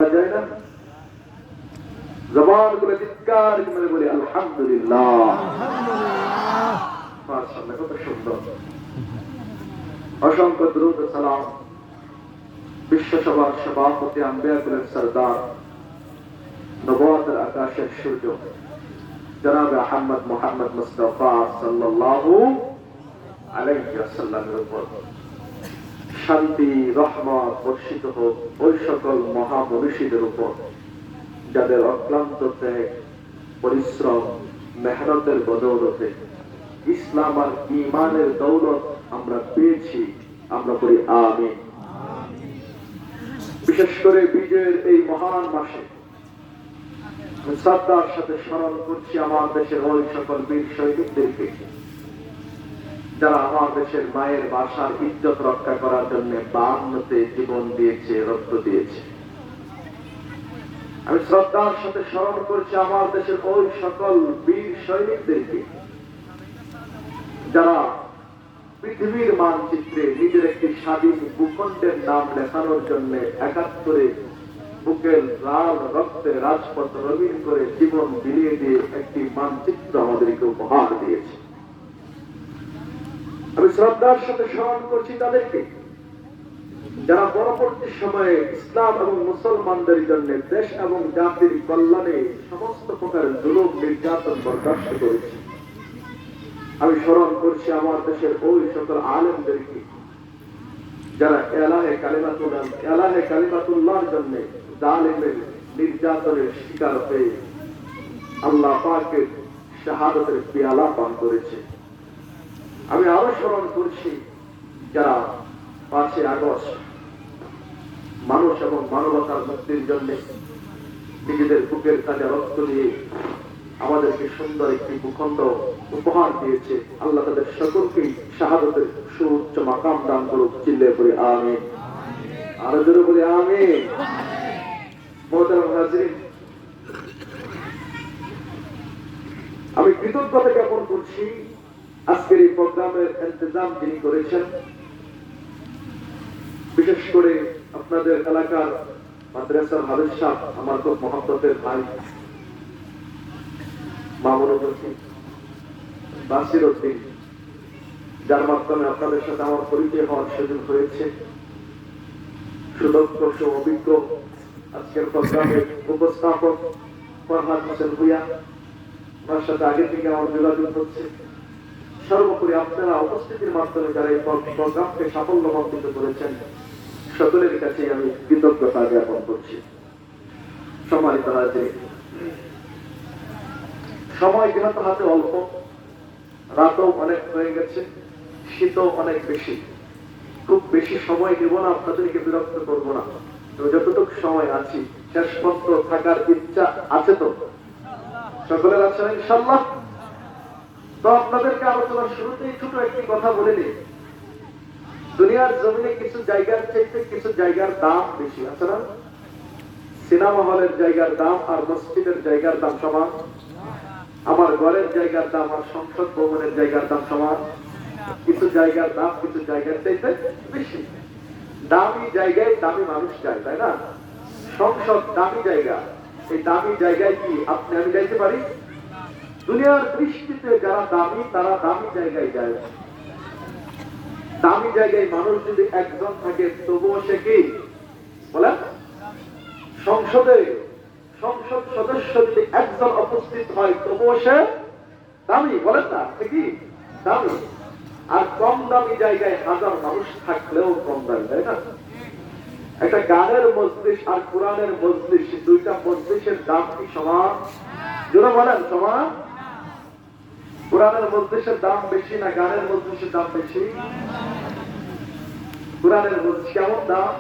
যায় না, জবান গুলো চিৎকার করে বলি আলহামদুলিল্লাহ। মাশাআল্লাহ, কত সুন্দর। অসংখ্য দরুদ ও সালাম বিশ্ব সভার সভাপতি, আম্বিয়া কুলের সরদার, নবুয়তের আকাশের সূর্য জনাব আহমদ মুহাম্মদ মুস্তাফা সাল্লাল্লাহু আলাইহি ওয়াসাল্লামের উপর শান্তি রহমত বর্ষিত হোক ওই সকল মহামনীষীদের উপর যাদের অক্লান্ত ত্যাগ পরিশ্রম মেহনতের বদৌলতে ইসলাম আর ঈমানের দৌলত আমরা পেয়েছি। আমরা বলি আমিন। বিশেষ করে বিজয়ের এই মহান মাসে শ্রদ্ধার সাথে স্মরণ করছি আমার দেশের ওই সকল বীর সৈনিকদেরকে যারা আমার দেশের মায়ের ভাষার ইজ্জত রক্ষা করার জন্য 52তে জীবন দিয়েছে, রক্ত দিয়েছে। আমি শ্রদ্ধার সাথে স্মরণ করছি আমার দেশের ওই সকল বীর সৈনিকদেরকে যারা পৃথিবীর মানচিত্রে নিজের একটি স্বাধীন ভূখণ্ডের নাম লেখানোর জন্য 71-এ বুকের লাল রক্তে রাজপথ রঙিন করে জীবন বিলিয়ে দিয়ে একটি মানচিত্র আমাদেরকে উপহার দিয়েছে। আমি শ্রদ্ধার সাথে স্মরণ করছি তাদেরকে যারা পরবর্তী সময়ে ইসলাম এবং মুসলমানদের জন্য দেশ এবং জাতির কল্যাণে সমস্ত প্রকার জুলুম নির্যাতন বরদাস্ত করেছে। আমি স্মরণ করছি আমার দেশের ওই সকল আলেমদেরকে যারা এলাহে কালিমাতুল্লাহর জন্য জালেমের নির্যাতনের শিকার হয়ে আল্লাহ পাকের শাহাদাতের পেয়ালা পান করেছে। আমি আরো স্মরণ করছি যারা 5ই আগস্ট মানুষ এবং মানবতার মুক্তির জন্য নিজেদের বুকের কাজে রক্ত দিয়ে আমাদেরকে সুন্দর একটি ভূখণ্ড উপহার দিয়েছে। আল্লাহ তাদের সকলকেই শাহাদাতের সুউচ্চ মাকাম দান করুক। চিল্লে করে আমিন। আরো জোরে বলি আমিন। মোহতারাম হাজিরিন, আমি কৃতজ্ঞতা জ্ঞাপন করছি আজকের এই প্রোগ্রামের ইন্তজাম যিনি করেছেন, বিশেষ করে আপনাদের এলাকার মাদ্রাসার হাফেজ সাহেব, আমার খুব মহব্বতের ভাই মামুনুর রশিদ বাসির উদ্দিন, যার মাধ্যমে আপনাদের সাথে আমার পরিচয় হওয়ার সুযোগ হয়েছে। সুদক্ষ অভিজ্ঞ আজকের প্রোগ্রামের উপস্থাপক ফরহাদ হোসেন ভুইয়া, আমার সাথে আগে থেকে আমার যোগাযোগ হচ্ছে। সর্বোপরি আপনারা উপস্থিতির মাধ্যমে যারা এই প্রোগ্রামকে সাফল্যমণ্ডিত করেছেন সকলের কাছে আমি কৃতজ্ঞতা জ্ঞাপন করছি। সম্মানিত হাজির, সময় যেহেতু হাতে অল্প, রাতও অনেক হয়ে গেছে, শীতও অনেক বেশি, খুব বেশি সময় দেব না, আপনাদেরকে বিরক্ত করবো না। যতটুকু সময় আছি শেষ পর্যন্ত থাকার ইচ্ছা আছে তো সকলের আছে ইনশাআল্লাহ। তো আপনাদেরকে আলোচনার শুরুতেই ছোট একটি কথা বলে নিই। দুনিয়ার জমিনে কিছু জায়গার চাইতে কিছু জায়গার দাম বেশি আছে না? সিনেমা হলের জায়গার দাম আর মসজিদের জায়গার দাম সমান? আমার ঘরের জায়গার দাম আর সংসদ ভবনের জায়গার দাম সমান? কিছু জায়গার দাম কিছু জায়গার চাইতে বেশি। দামি জায়গায় দামি মানুষ যায়, তাই না? সংসদ দামি জায়গা, এই দামি জায়গায় কি আপনি আমি যাইতে পারি? দুনিয়ার দৃষ্টিতে যারা দামি তারা দামি জায়গায় যায়। দামি জায়গায় মানুষ যদি একজন থাকে তবুও সে কি বলেন? সংসদ সদস্য যদি একজন উপস্থিত হয় তবুও সে দামি, বলেন না? কি দামি? আর কম দামি জায়গায় হাজার মানুষ থাকলেও কম দামি, তাই না? একটা গানের মজলিস আর কোরআনের মজলিস, দুইটা মজলিসের দাম কি সমান? যারা বলেন সমান? কোরআনের মজলিসের দাম বেশি না গানের মজলিসের দাম বেশি? কোরআনের মজলিস কেমন দাম?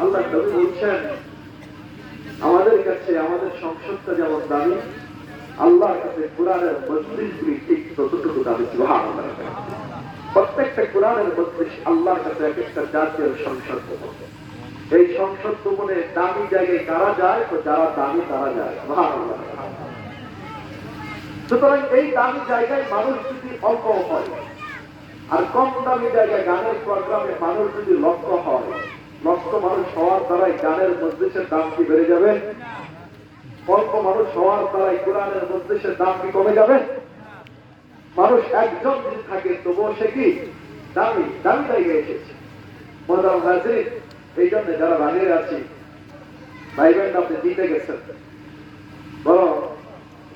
আল্লাহ নবী বলছেন আমাদের কাছে আমাদের সংসদটা যেমন দামি, আল্লাহর কাছে কোরআনের মজলিসগুলি ঠিক ততটুকু দামি। সুবহানাল্লাহ। প্রত্যেকটা কোরআনের মজলিস আল্লাহর কাছে এক একটা জাতীয় সংসদ ভবন। এই সংসদ ভবনে দামি জায়গায় কারা যায়? তো যারা দামি তারা যায়। সুবহানাল্লাহ। সুতরাং এই দামি জায়গায় মানুষ যদি অল্প হয় আর কম দামি জায়গায় গানের প্রোগ্রামে মানুষ যদি লক্ষ হয়, লক্ষ মানুষ হওয়ার দ্বারাই গানের মজলিসের দাম কি বেড়ে যাবে? অল্প মানুষ হওয়ার দ্বারাই কোরআনের মজলিসের দাম কি কমে যাবে? মানুষ একজন যদি থাকে তবুও সে কি দামি দামি জায়গায় এসেছে। মোহতারাম হাজিরিন, এই জন্য যারা বাহিরে আছি ভাই বোন, আপনি জিতে গেছেন, বরং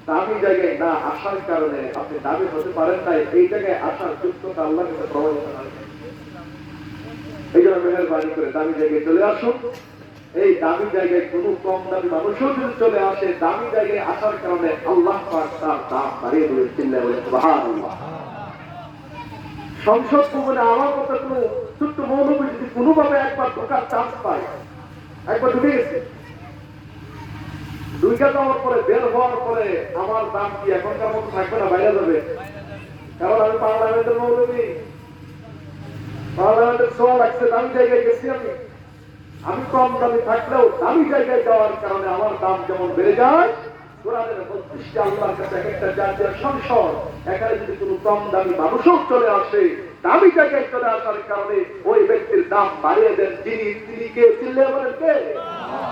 দামি জায়গায় না আসার কারণে আপনি দামি হতে পারেন নাই, এই জায়গায় আসার যোগ্যতা আল্লাহর কাছে প্রমাণিত হয়। এই জন্য মেহেরবানি করে দামি জায়গায় চলে আসুন। এই দামি জায়গায় কোন কম দামি মানুষও যদি চলে আসে, দামি জায়গায় আসার কারণে আল্লাহ পাক তার দাম বাড়িয়ে দিলেন। চিল্লায় বলেন সুবহানাল্লাহ। সংসদ ভবনে আমার মতো কোন ছোট্ট মৌলবী যদি কোনোভাবে একবার ঢোকার চান্স পায়, একবার ঢুকে গেছে, দুইটা যাওয়ার পরে বের হওয়ার পরে আমার দাম কি এখনকার মতো থাকবে না, বাইরে যাবে। কারণ আমি পার্লামেন্টের মৌলবী, পার্লামেন্টের ছোঁয়া লাগছে, দামি জায়গায় গেছি আমি কম দামি থাকলেও দামি জায়গায় যাওয়ার কারণে আমার দাম যেমন বেড়ে যায়, কোরআনের মজলিসে আল্লাহর কাছে একটা জাতীয় সংসদ, এখানে যদি কোনো কম দামি মানুষও চলে আসে, দামি জায়গায় চলে আসার কারণে ওই ব্যক্তির দাম বাড়িয়ে দেন তিনি কে? চিল্লায়ে বলেন কে?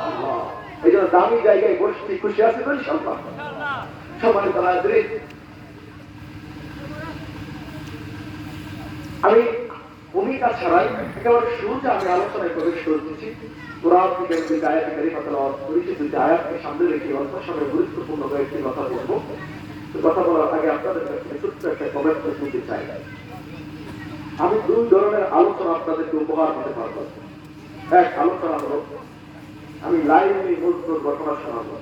আল্লাহ। এই জন্য দামি জায়গায় বসছি, খুশি আছে তো ইনশাআল্লাহ। সম্মানিত হাজিরিন, আমি ভূমিকা ছাড়াই একেবারে শুরুতে আমি আলোচনায় প্রবেশ করতেছি। কোরআন থেকে দুইটা আয়াত কারিমা তেলাওয়াত করেছি, দুইটা আয়াতকে সামনে রেখে অল্প সময় গুরুত্বপূর্ণ কয়েকটি কথা বলবো। কথা বলার আগে আপনাদের কাছে ছোট্ট একটা কমেন্ট শুনতে চাই। আমি দুই ধরনের আলোচনা আপনাদেরকে উপহার দিতে পারবো। এক আলোচনা হলো আমি লাইভে মজবুত ঘটনা শোনাবো,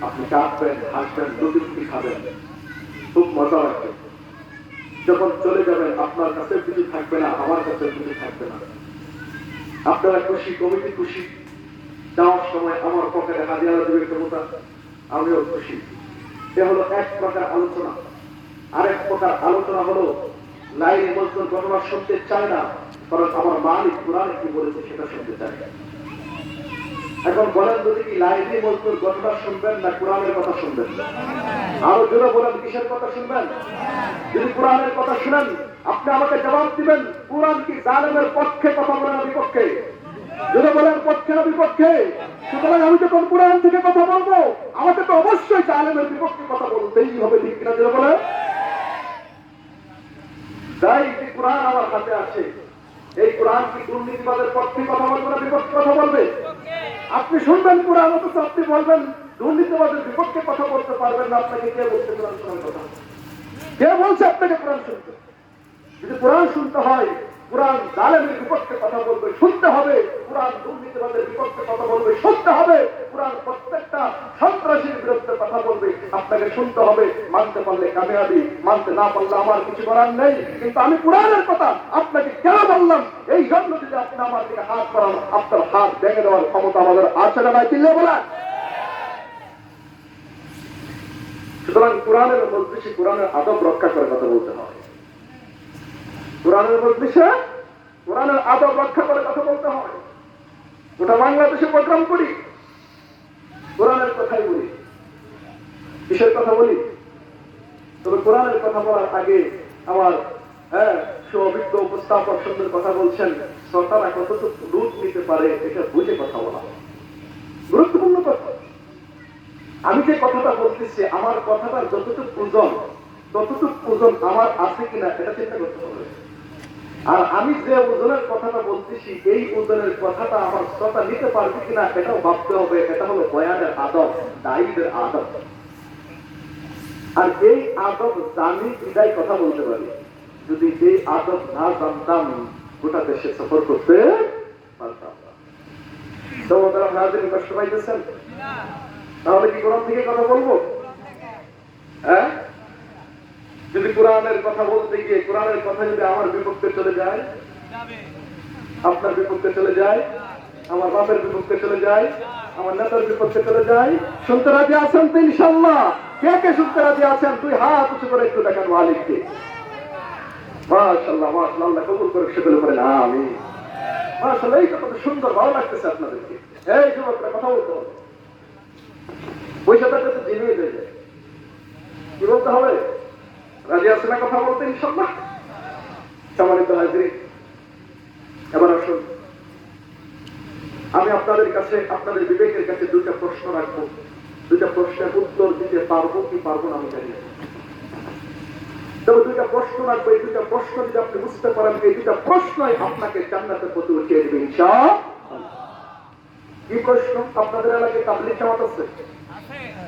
আপনি কাঁদবেন, হাসবেন, দুটি খাবেন, খুব মজা লাগবে। যখন চলে যাবেন আপনার কাছে কিছু থাকবে না, আমার কাছে কিছু থাকবে না। আপনারা খুশি, কমিটি খুশি, যাওয়ার সময় আমার পকেটে হাজিরা দেবে ক্ষমতা, আমিও খুশি। এ হলো এক প্রকার আলোচনা। আরেক প্রকার আলোচনা হলো লাইনে মজবুত ঘটনা শুনতে চায় না, কারণ আমার মালিক কোরআনে কি বলেছে সেটা শুনতে চায়। এখন বলেন যদি কি লাইনে মজবুত ঘটনা শুনবেন না কোরআনের কথা শুনবেন? আরো জোরে বলেন, কিসের কথা শুনবেন? যদি কোরআনের কথা শুনেন আপনি আমাকে জবাব দিবেন, কোরআন কি জালেমের পক্ষে কথা বলে না বিপক্ষে? যদি বলেন পক্ষে না বিপক্ষে, সুতরাং আমি যখন কোরআন থেকে কথা বলবো আমাকে তো অবশ্যই জালেমের বিপক্ষে কথা বলতেই হবে, ঠিক কিনা? যদি বলে তাই যে কোরআন আমার হাতে আছে, এই কোরআন কি দুর্নীতিবাদের পক্ষে কথা বলবে না বিপক্ষে কথা বলবে? আপনি শুনবেন কোরআন, অথচ আপনি বলবেন দুর্নীতিবাদের বিপক্ষে কথা বলতে পারবেন না। আপনাকে কে বলছে কোরআন শোনার কথা? কে বলছে আপনাকে কোরআন শুনতে? যদি কোরআন শুনতে হয়, কোরআন জালেমের বিপক্ষে কথা বলবে, শুনতে হবে। কোরআন দুর্নীতিবাদের বিপক্ষে কথা বলবে, শুনতে হবে। কোরআন প্রত্যেকটা সন্ত্রাসীর বিরুদ্ধে কথা বলবে, আপনাকে শুনতে হবে। মানতে পারলে কামিয়াবি, মানতে না পারলে আমার কিছু করার নেই। কিন্তু আমি কোরআনের কথা আপনাকে কেন বললাম, এই জন্য যদি আপনি আমার দিকে হাত করান, আপনার হাত ভেঙে দেওয়ার ক্ষমতা আমাদের আছে না নাই? চিল্লে বলা। সুতরাং কোরআনের মজলিসে কোরআনের আদব রক্ষা করে কথা বলতে হয়। কোরআনের মজলিসে কোরআনের আদব রক্ষা করে কথা বলতে হয়। গোটা বাংলাদেশে প্রোগ্রাম করি, কোরআনের কথাই বলি। কিসের কথা বলি? তবে কোরআনের কথা বলার আগে আমার সুঅভিজ্ঞ উপস্থাপক সুন্দর কথা বলছেন, শ্রোতারা কতটুকু রূপ নিতে পারে এটা বুঝে কথা বলা গুরুত্বপূর্ণ কথা। আমি যে কথাটা বলতেছি, আমার কথাটার যতটুকু ওজন আমার আছে কিনা এটা চিন্তা করতে হবে। আর আমি যে ওজনের কথাটা বলতেছি, এই ওজনের কথাটা আমার শ্রোতা নিতে পারবে কিনা এটাও ভাবতে হবে। এটা হলো বয়ানের আদব, দায়ীদের আদব। আর এই আদব জানি বিদায় কথা বলতে পারি। যদি এই আদব না জানতাম, গোটা দেশে সফর করতে পারতাম না। তো ওরা হাজির কষ্ট পাইতেছেন, তাহলে কি কোরআন থেকে কথা বলবো? হ্যাঁ, যদি কোরআনের কথা বলতে গিয়ে কোরআনের কথা যদি আমার বিপক্ষে চলে যায়, আপনার বিপক্ষে চলে যায়, আমার বাপের বিপক্ষে চলে যায়, আমার নেতার বিপক্ষে চলে যায়, শুনতে রাজি আছেন তো ইনশাআল্লাহ? কে কে শুনতে রাজি আছেন? তুই হাত উঁচু করে একটু দেখেন মালিককে। মাশাআল্লাহ, মাশাআল্লাহ, আল্লাহ কবুল করে সেগুলো করেন। আমি মাশাআল্লাহ, এই কথা সুন্দর, ভালো লাগতেছে আপনাদেরকে। এই যুবকরা কথা বলতে হবে, পয়সাটা তো জিনিয়ে হয়ে যায়। কি বলতে হবে? রাজি আছে না কথা বলতে ইনশাআল্লাহ? সম্মানিত হাজির, এবার আসুন আমি আপনাদের কাছে, আপনাদের বিবেকের কাছে দুইটা প্রশ্ন রাখবো। দুইটা প্রশ্নের উত্তর দিতে পারবো কি পারবো না আমি জানি না। তবে দুইটা প্রশ্ন রাখবো, এই দুইটা প্রশ্ন যদি আপনি বুঝতে পারেন, এই দুইটা প্রশ্নই আপনাকে জান্নাতের পথে উঠিয়ে দেবে ইনশাআল্লাহ। কি প্রশ্ন? আপনাদের এলাকায় তাবলীগ জামাত আছে?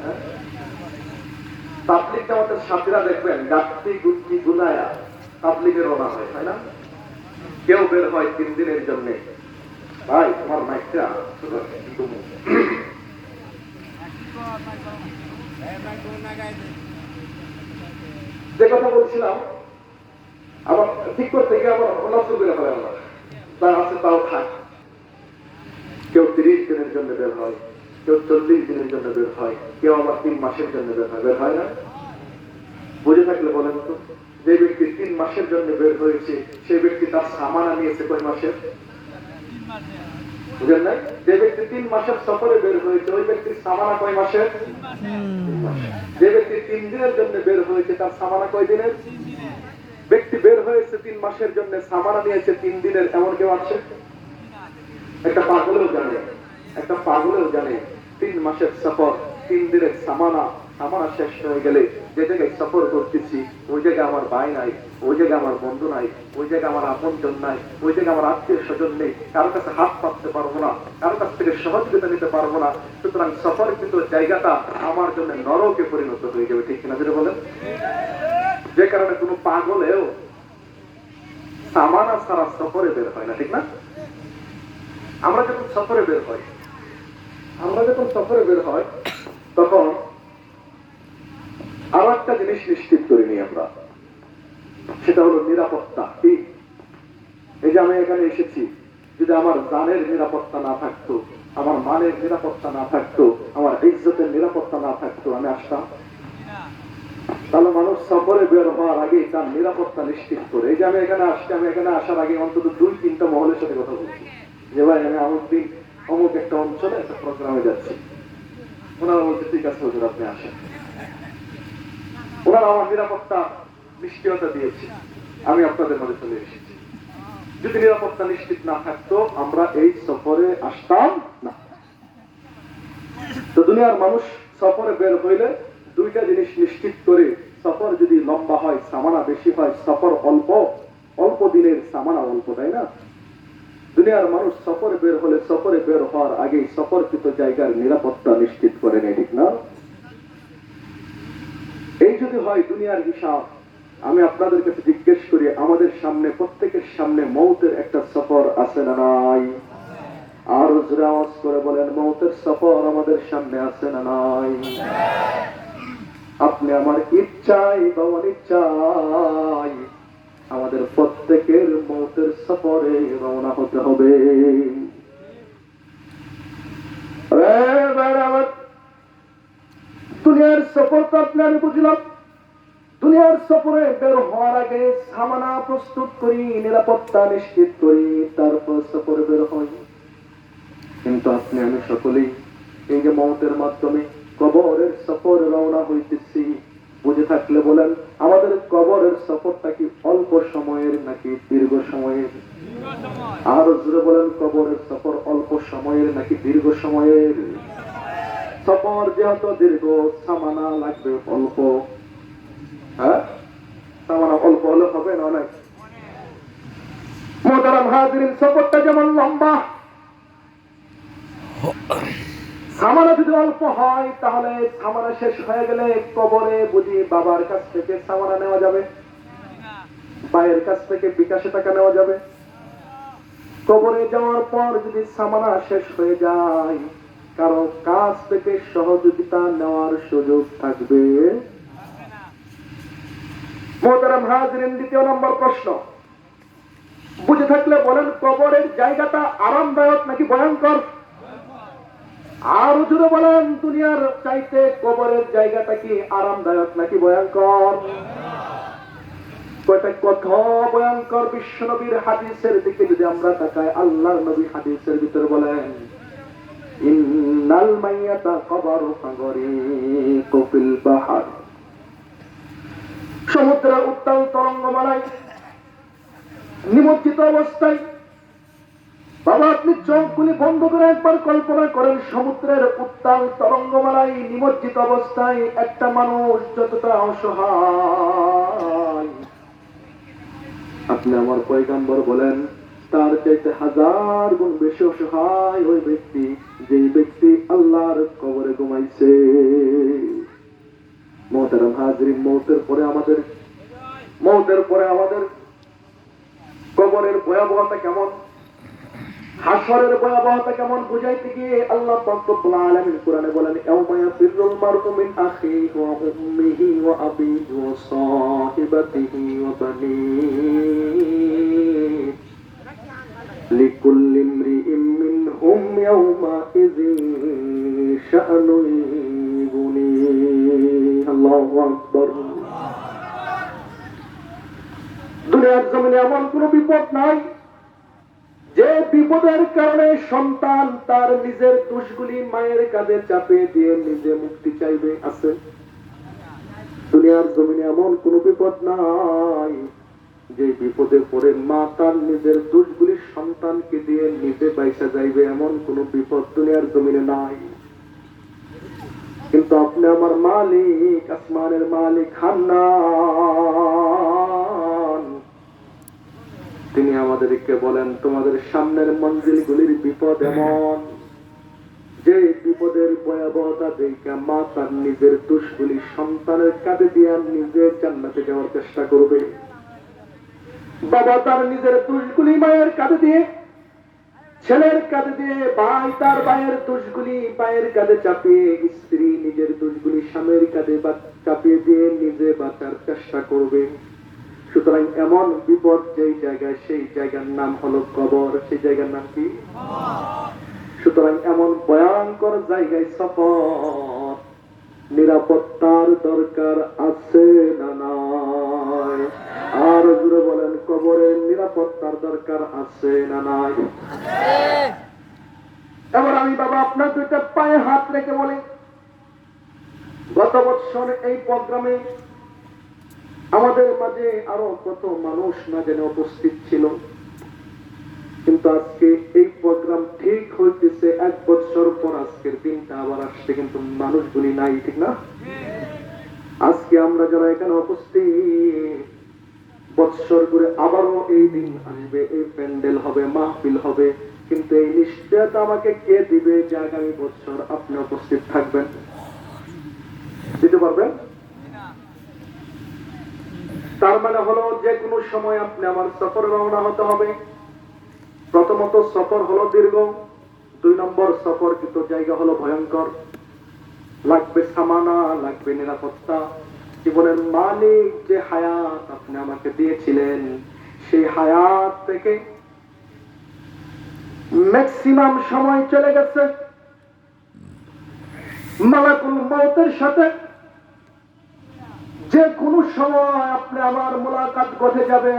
হ্যাঁ? তাবলীগ জামাতের সাথীরা দেখবেন গাছটি গুচ্ছি গুনায়া তাবলীগে রওনা হয়, তাই না? কেউ বের হয় 3 দিনের জন্য। ভাই তোমার মাইকটা যে কথা বলছিলাম, আবার ঠিক করতে গিয়ে আবার নষ্ট করে ফেলে আমরা, যা আছে তাও থাক। কেউ 30 দিনের জন্য বের হয়, কেউ 40 দিনের জন্য বের হয়, কেউ আবার 3 মাসের জন্য বের হয় না? বুঝে থাকলে বলেন তো, যে ব্যক্তি 3 মাসের জন্য বের হয়েছে সেই ব্যক্তি তার সামানা নিয়েছে কয় মাসের? বুঝেন নাই? যে ব্যক্তি 3 মাসের সফরে বের হয়েছে ওই ব্যক্তির সামানা কয় মাসের? যে ব্যক্তি 3 দিনের জন্য বের হয়েছে তার সামানা কয় দিনের? ব্যক্তি বের হয়েছে 3 মাসের জন্য, সামানা নিয়েছে 3 দিনের, এমন কেউ আছে? একটা পাগলেও জানে, একটা পাগলেও জানে 3 মাসের সফর, 3 দিনের সামানা শেষ হয়ে গেলে যে জায়গায় সফর করতেছি ওই জায়গায় আমার ভাই নাই, ওই জায়গায় আমার বন্ধু নাই, ওই জায়গায় আমার আপনজন নাই, ওই জায়গায় আমার আত্মীয় স্বজন নেই, কারো কাছে হাত পাততে পারবো না, কারো কাছ থেকে সহযোগিতা নিতে পারবো না। সুতরাং সফর কিন্তু জায়গাটা আমার জন্য নরকে পরিণত হয়ে যাবে, ঠিক কিনা যেটা বলেন? যে কারণে কোনো পাগলেও সামানা ছাড়া সফরে বের হয় না, ঠিক না? আমরা যখন সফরে বের হয় তখন আরো একটা জিনিস নিশ্চিত করিনি আমরা, সেটা হলো নিরাপত্তা। এই যে আমি এখানে এসেছি, যদি আমার জানের নিরাপত্তা না থাকতো, আমার মানের নিরাপত্তা না থাকতো, আমার ইজ্জতের নিরাপত্তা না থাকতো, আমি আসতাম? তাহলে মানুষ সফরে বের হওয়ার আগে তার নিরাপত্তা নিশ্চিত করে। এই যে আমি এখানে আসছি, আমি এখানে আসার আগে অন্তত 2-3টা মহলের সাথে কথা বলছি যে ভাই আমি অমুক একটা অঞ্চলে একটা প্রোগ্রামে যাচ্ছি। ওনারা বলছে ঠিক আছে হুজুর আপনি আসেন। ওনারা আমার নিরাপত্তা নিশ্চয়তা দিয়েছে, আমি আপনাদের মধ্যে চলে এসেছি। যদি নিরাপত্তা নিশ্চিত না থাকতো আমরা এই সফরে আসতাম না। তো দুনিয়ার মানুষ সফরে বের হইলে দুইটা জিনিস নিশ্চিত করে, সফর যদি লম্বা হয় সামানা বেশি হয়, সফর অল্প দিনের সামানা অল্প, তাই না? দুনিয়ার মানুষ সফরে বের হলে সফরে বের হওয়ার আগে সফরকৃত জায়গার নিরাপত্তা নিশ্চিত করে নেয়, ঠিক না? এই যদি হয় দুনিয়ার হিসাব, আমি আপনাদের কাছে জিজ্ঞেস করি আমাদের সামনে, প্রত্যেকের সামনে মৌতের একটা সফর আছে না নাই? আর জোরে আওয়াজ করে বলেন মৌতের সফর আমাদের সামনে আছে না নাই? আপনি আমার ইচ্ছাই বা অনিচ্ছাই আমাদের প্রত্যেকের মৌতের সফরে রওনা হতে হবে। দুনিয়ার সফর তো আপনি আমি বুঝলাম, দুনিয়ার সফরে বের হওয়ার আগে সামানা প্রস্তুত করি, নিরাপত্তা নিশ্চিত করি, তারপর সফরে বের হই। কিন্তু আপনি আমি সকলেই এই যে মৌতের মাধ্যমে কবরের সফরে রওনা হইতেছি, বুঝে থাকলে বলেন আমাদের কবরের সফরটা কি অল্প সময়ের নাকি দীর্ঘ সময়ের? আর জোরে বলেন কবরের সফর অল্প সময়ের নাকি দীর্ঘ সময়ের? সফর যেহেতু দীর্ঘ, সামানা লাগবে অল্প। হ্যাঁ, সামানা অল্প হলে হবে না অনেক? মোহতারাম হাজিরিন, সফরটা যেমন লম্বা, সামানা যদি অল্প হয় তাহলে সামানা শেষ হয়ে গেলে কবরে বুঝি বাবার কাছ থেকে সামানা নেওয়া যাবে, ভাইয়ের কাছ থেকে বিকাশে টাকা নেওয়া যাবে। কবরে যাওয়ার পর যদি সামানা শেষ হয়ে যায়, কারো কাছ থেকে সহযোগিতা নেওয়ার সুযোগ থাকবে? মোহতারাম হাজিরিন, দ্বিতীয় নম্বর প্রশ্ন বুঝে থাকলে বলেন কবরের জায়গাটা আরামদায়ক নাকি ভয়ঙ্কর? আর জুড়ে বলেন দুনিয়ার চাইতে কবরের জায়গাটা কি আরামদায়ক নাকি ভয়ঙ্কর? কত ভয়ঙ্কর! বিশ্ব নবীর হাদিসের দিকে যদি আমরা তাকাই, আল্লাহর নবী হাদিসের ভিতরে বলেন ইন্নাল মাইয়াতা কবরু ফাগরিকু ফিল বাহর। সমুদ্রের উত্তাল তরঙ্গমালায় নিমজ্জিত অবস্থায় বাবা আপনি চোখগুলি বন্ধ করে একবার কল্পনা করেন, সমুদ্রের উত্তাল তরঙ্গমালায় নিমজ্জিত অবস্থায় একটা মানুষ যতটা অসহায়, আপনি আমার পয়গম্বর বলেন তার চাইতে 1000 গুণ বেশি অসহায় ওই ব্যক্তি, যে ব্যক্তি আল্লাহর কবরে ঘুমাইছে। মুহতারাম হাজরিন, মওতের পরে আমাদের কবরের ভয়াবহতা কেমন, হাসরের ভয়াবহতা কেমন বুঝাইতে গিয়ে আল্লাহ পাক রব্বুল আলামিন কোরআনে বলেন, ইয়াউমা ইয়াফিরুল মার'উ মিন আখিহি ওয়া উম্মিহি ওয়া আবিহি ওয়া সাহিবাতিহি ওয়া বানিহি লিকুল্লি ইমরিইম মিনহুম ইয়াউমাইযিন শা'নুন ইউগনিহি। আল্লাহু আকবার। দুনিয়ার জমিনে এমন কোন বিপদ নাই যে বিপদের কারণে সন্তান তার নিজের দোষগুলি মায়ের কাঁধে চাপিয়ে দিয়ে নিজে মুক্তি চাইবে, আছে? দুনিয়ার জমিনে এমন কোন বিপদ নাই যে বিপদে পড়ে মা তার নিজের দোষগুলি সন্তানকে দিয়ে নিজে বাইসা যাইবে, এমন কোন বিপদ দুনিয়ার জমিনে নাই। কিন্তু আপনি আমার মালিক, আসমানের মালিক হান্নান, তিনি আমাদেরকে বলেন তোমাদের সামনের মঞ্জিলগুলির বিপদ এমন যে বিপদের ভয়াবহতা দেখে মা তার নিজের দোষগুলি সন্তানের কাঁধে দিয়ে নিজে জান্নাতে যাওয়ার চেষ্টা করবে। বাবা তার নিজের দোষগুলি মায়ের কাঁধে দিয়ে, ছেলের কাঁধে দিয়ে, ভাই তার ভাইয়ের দোষগুলি ভাইয়ের কাঁধে চাপিয়ে, স্ত্রী নিজের দোষগুলি স্বামীর কাঁধে চাপিয়ে দিয়ে নিজে বাঁচার চেষ্টা করবে। সুতরাং এমন বিপদ যেই জায়গায়, সেই জায়গার নাম হলো কবর। সেই জায়গার নাম কি? সুতরাং এমন ভয়ঙ্কর জায়গায় সফর, নিরাপত্তার দরকার আছে না নাই? আর জুড়ে বলেন, কবরের নিরাপত্তার দরকার আছে না নাই? এবার আমি বাবা আপনার দুইটা পায়ে হাত রেখে বলি, গত বছর এই প্রোগ্রামে আমাদের মাঝে আরো কত মানুষ না জেনে উপস্থিত ছিল, কিন্তু আজকে এই প্রোগ্রাম ঠিক হইতেছে 1 বছর পর আজকের দিনটা আবার আসছে, কিন্তু মানুষগুলি নাই, ঠিক না? আজকে আমরা যারা এখানে উপস্থিত, বছর করে আবারও এই দিন আসবে, এই প্যান্ডেল হবে, মাহফিল হবে, কিন্তু এই নিশ্চয়তা আমাকে কে দিবে যে আগামী বছর আপনি উপস্থিত থাকবেন? দিতে পারবেন? তার মানে হলো যে কোনো সময় আপনি আমার সফরে রওনা হতে হবে। প্রথমত সফর হলো দীর্ঘ, 2 নম্বর সফর কিন্তু জায়গা হলো ভয়ঙ্কর, লাগবে সামানা, লাগবে নিরাপত্তা। জীবনের মালিক যে হায়াত আপনি আমাকে দিয়েছিলেন, সেই হায়াত থেকে ম্যাক্সিমাম সময় চলে গেছে। মালাকুল মউতের সাথে যে কোনো সময় আপনি আমার মোলাকাত ঘটে যাবে।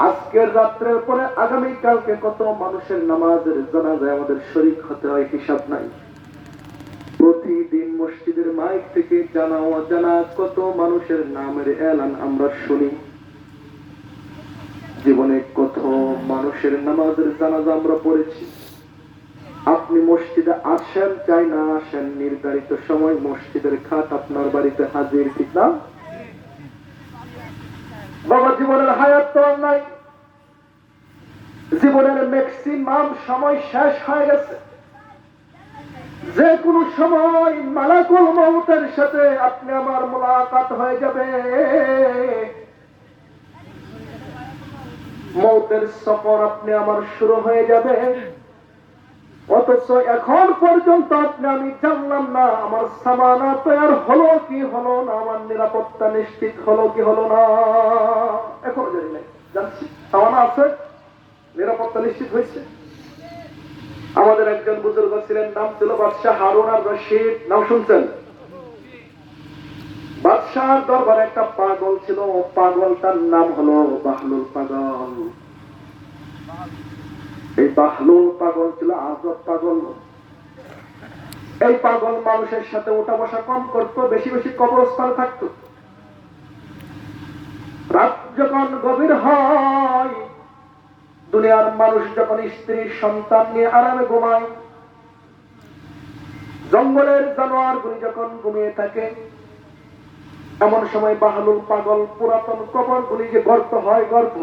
আজকের রাত্রের পরে আগামীকালকে কত মানুষের নামাজের জানাজায় আমাদের শরীক হতে হয়, হিসাব নাই। প্রতিদিন মসজিদের মাইক থেকে জানা অজানা কত মানুষের নামের এলান আমরা শুনি। জীবনে কত মানুষের নামাজের জানাজা আমরা পড়েছি। আপনি মসজিদে আসেন চাই না আসেন, নির্ধারিত সময় মসজিদের খাট আপনার বাড়িতে হাজির, ঠিক না? বাবা জীবনের হায়াত তো নাই, জীবনের ম্যাক্সিমাম সময় শেষ হয়ে গেছে। যে কোনো সময় মালাকুল মউতের সাথে আপনি আমার মুলাকাত হয়ে যাবে, মউতের সফর আপনি আমার শুরু হয়ে যাবে। অথচ এখন পর্যন্ত আপনি আমি জানলাম না আমার সামানা তৈরি হলো কি হলো না, আমার নিরাপত্তা নিশ্চিত হলো কি হলো না, এখনো জানি নাই। জানছি সামানা আছে, নিরাপত্তা নিশ্চিত হয়েছে। আমাদের একজন বুজুর্গ ছিলেন, নাম ছিল বাদশাহ হারুন আর রশিদ, নাম শুনছেন? বাদশাহর দরবারে একটা পাগল ছিল, পাগলটার নাম হলো বাহলুল পাগল। এই বাহলুল পাগল ছিল আজব পাগল। এই পাগল মানুষের সাথে ওঠা বসা কম করতো, বেশি বেশি কবরস্থানে থাকতো। রাত যখন গভীর হয়, দুনিয়ার মানুষ যখন স্ত্রী সন্তান নিয়ে আরামে ঘুমায়, জঙ্গলের জানোয়ারগুলি যখন ঘুমিয়ে থাকে, এমন সময় বাহলুল পাগল পুরাতন কবরগুলি যে গর্ত হয়, গর্ত,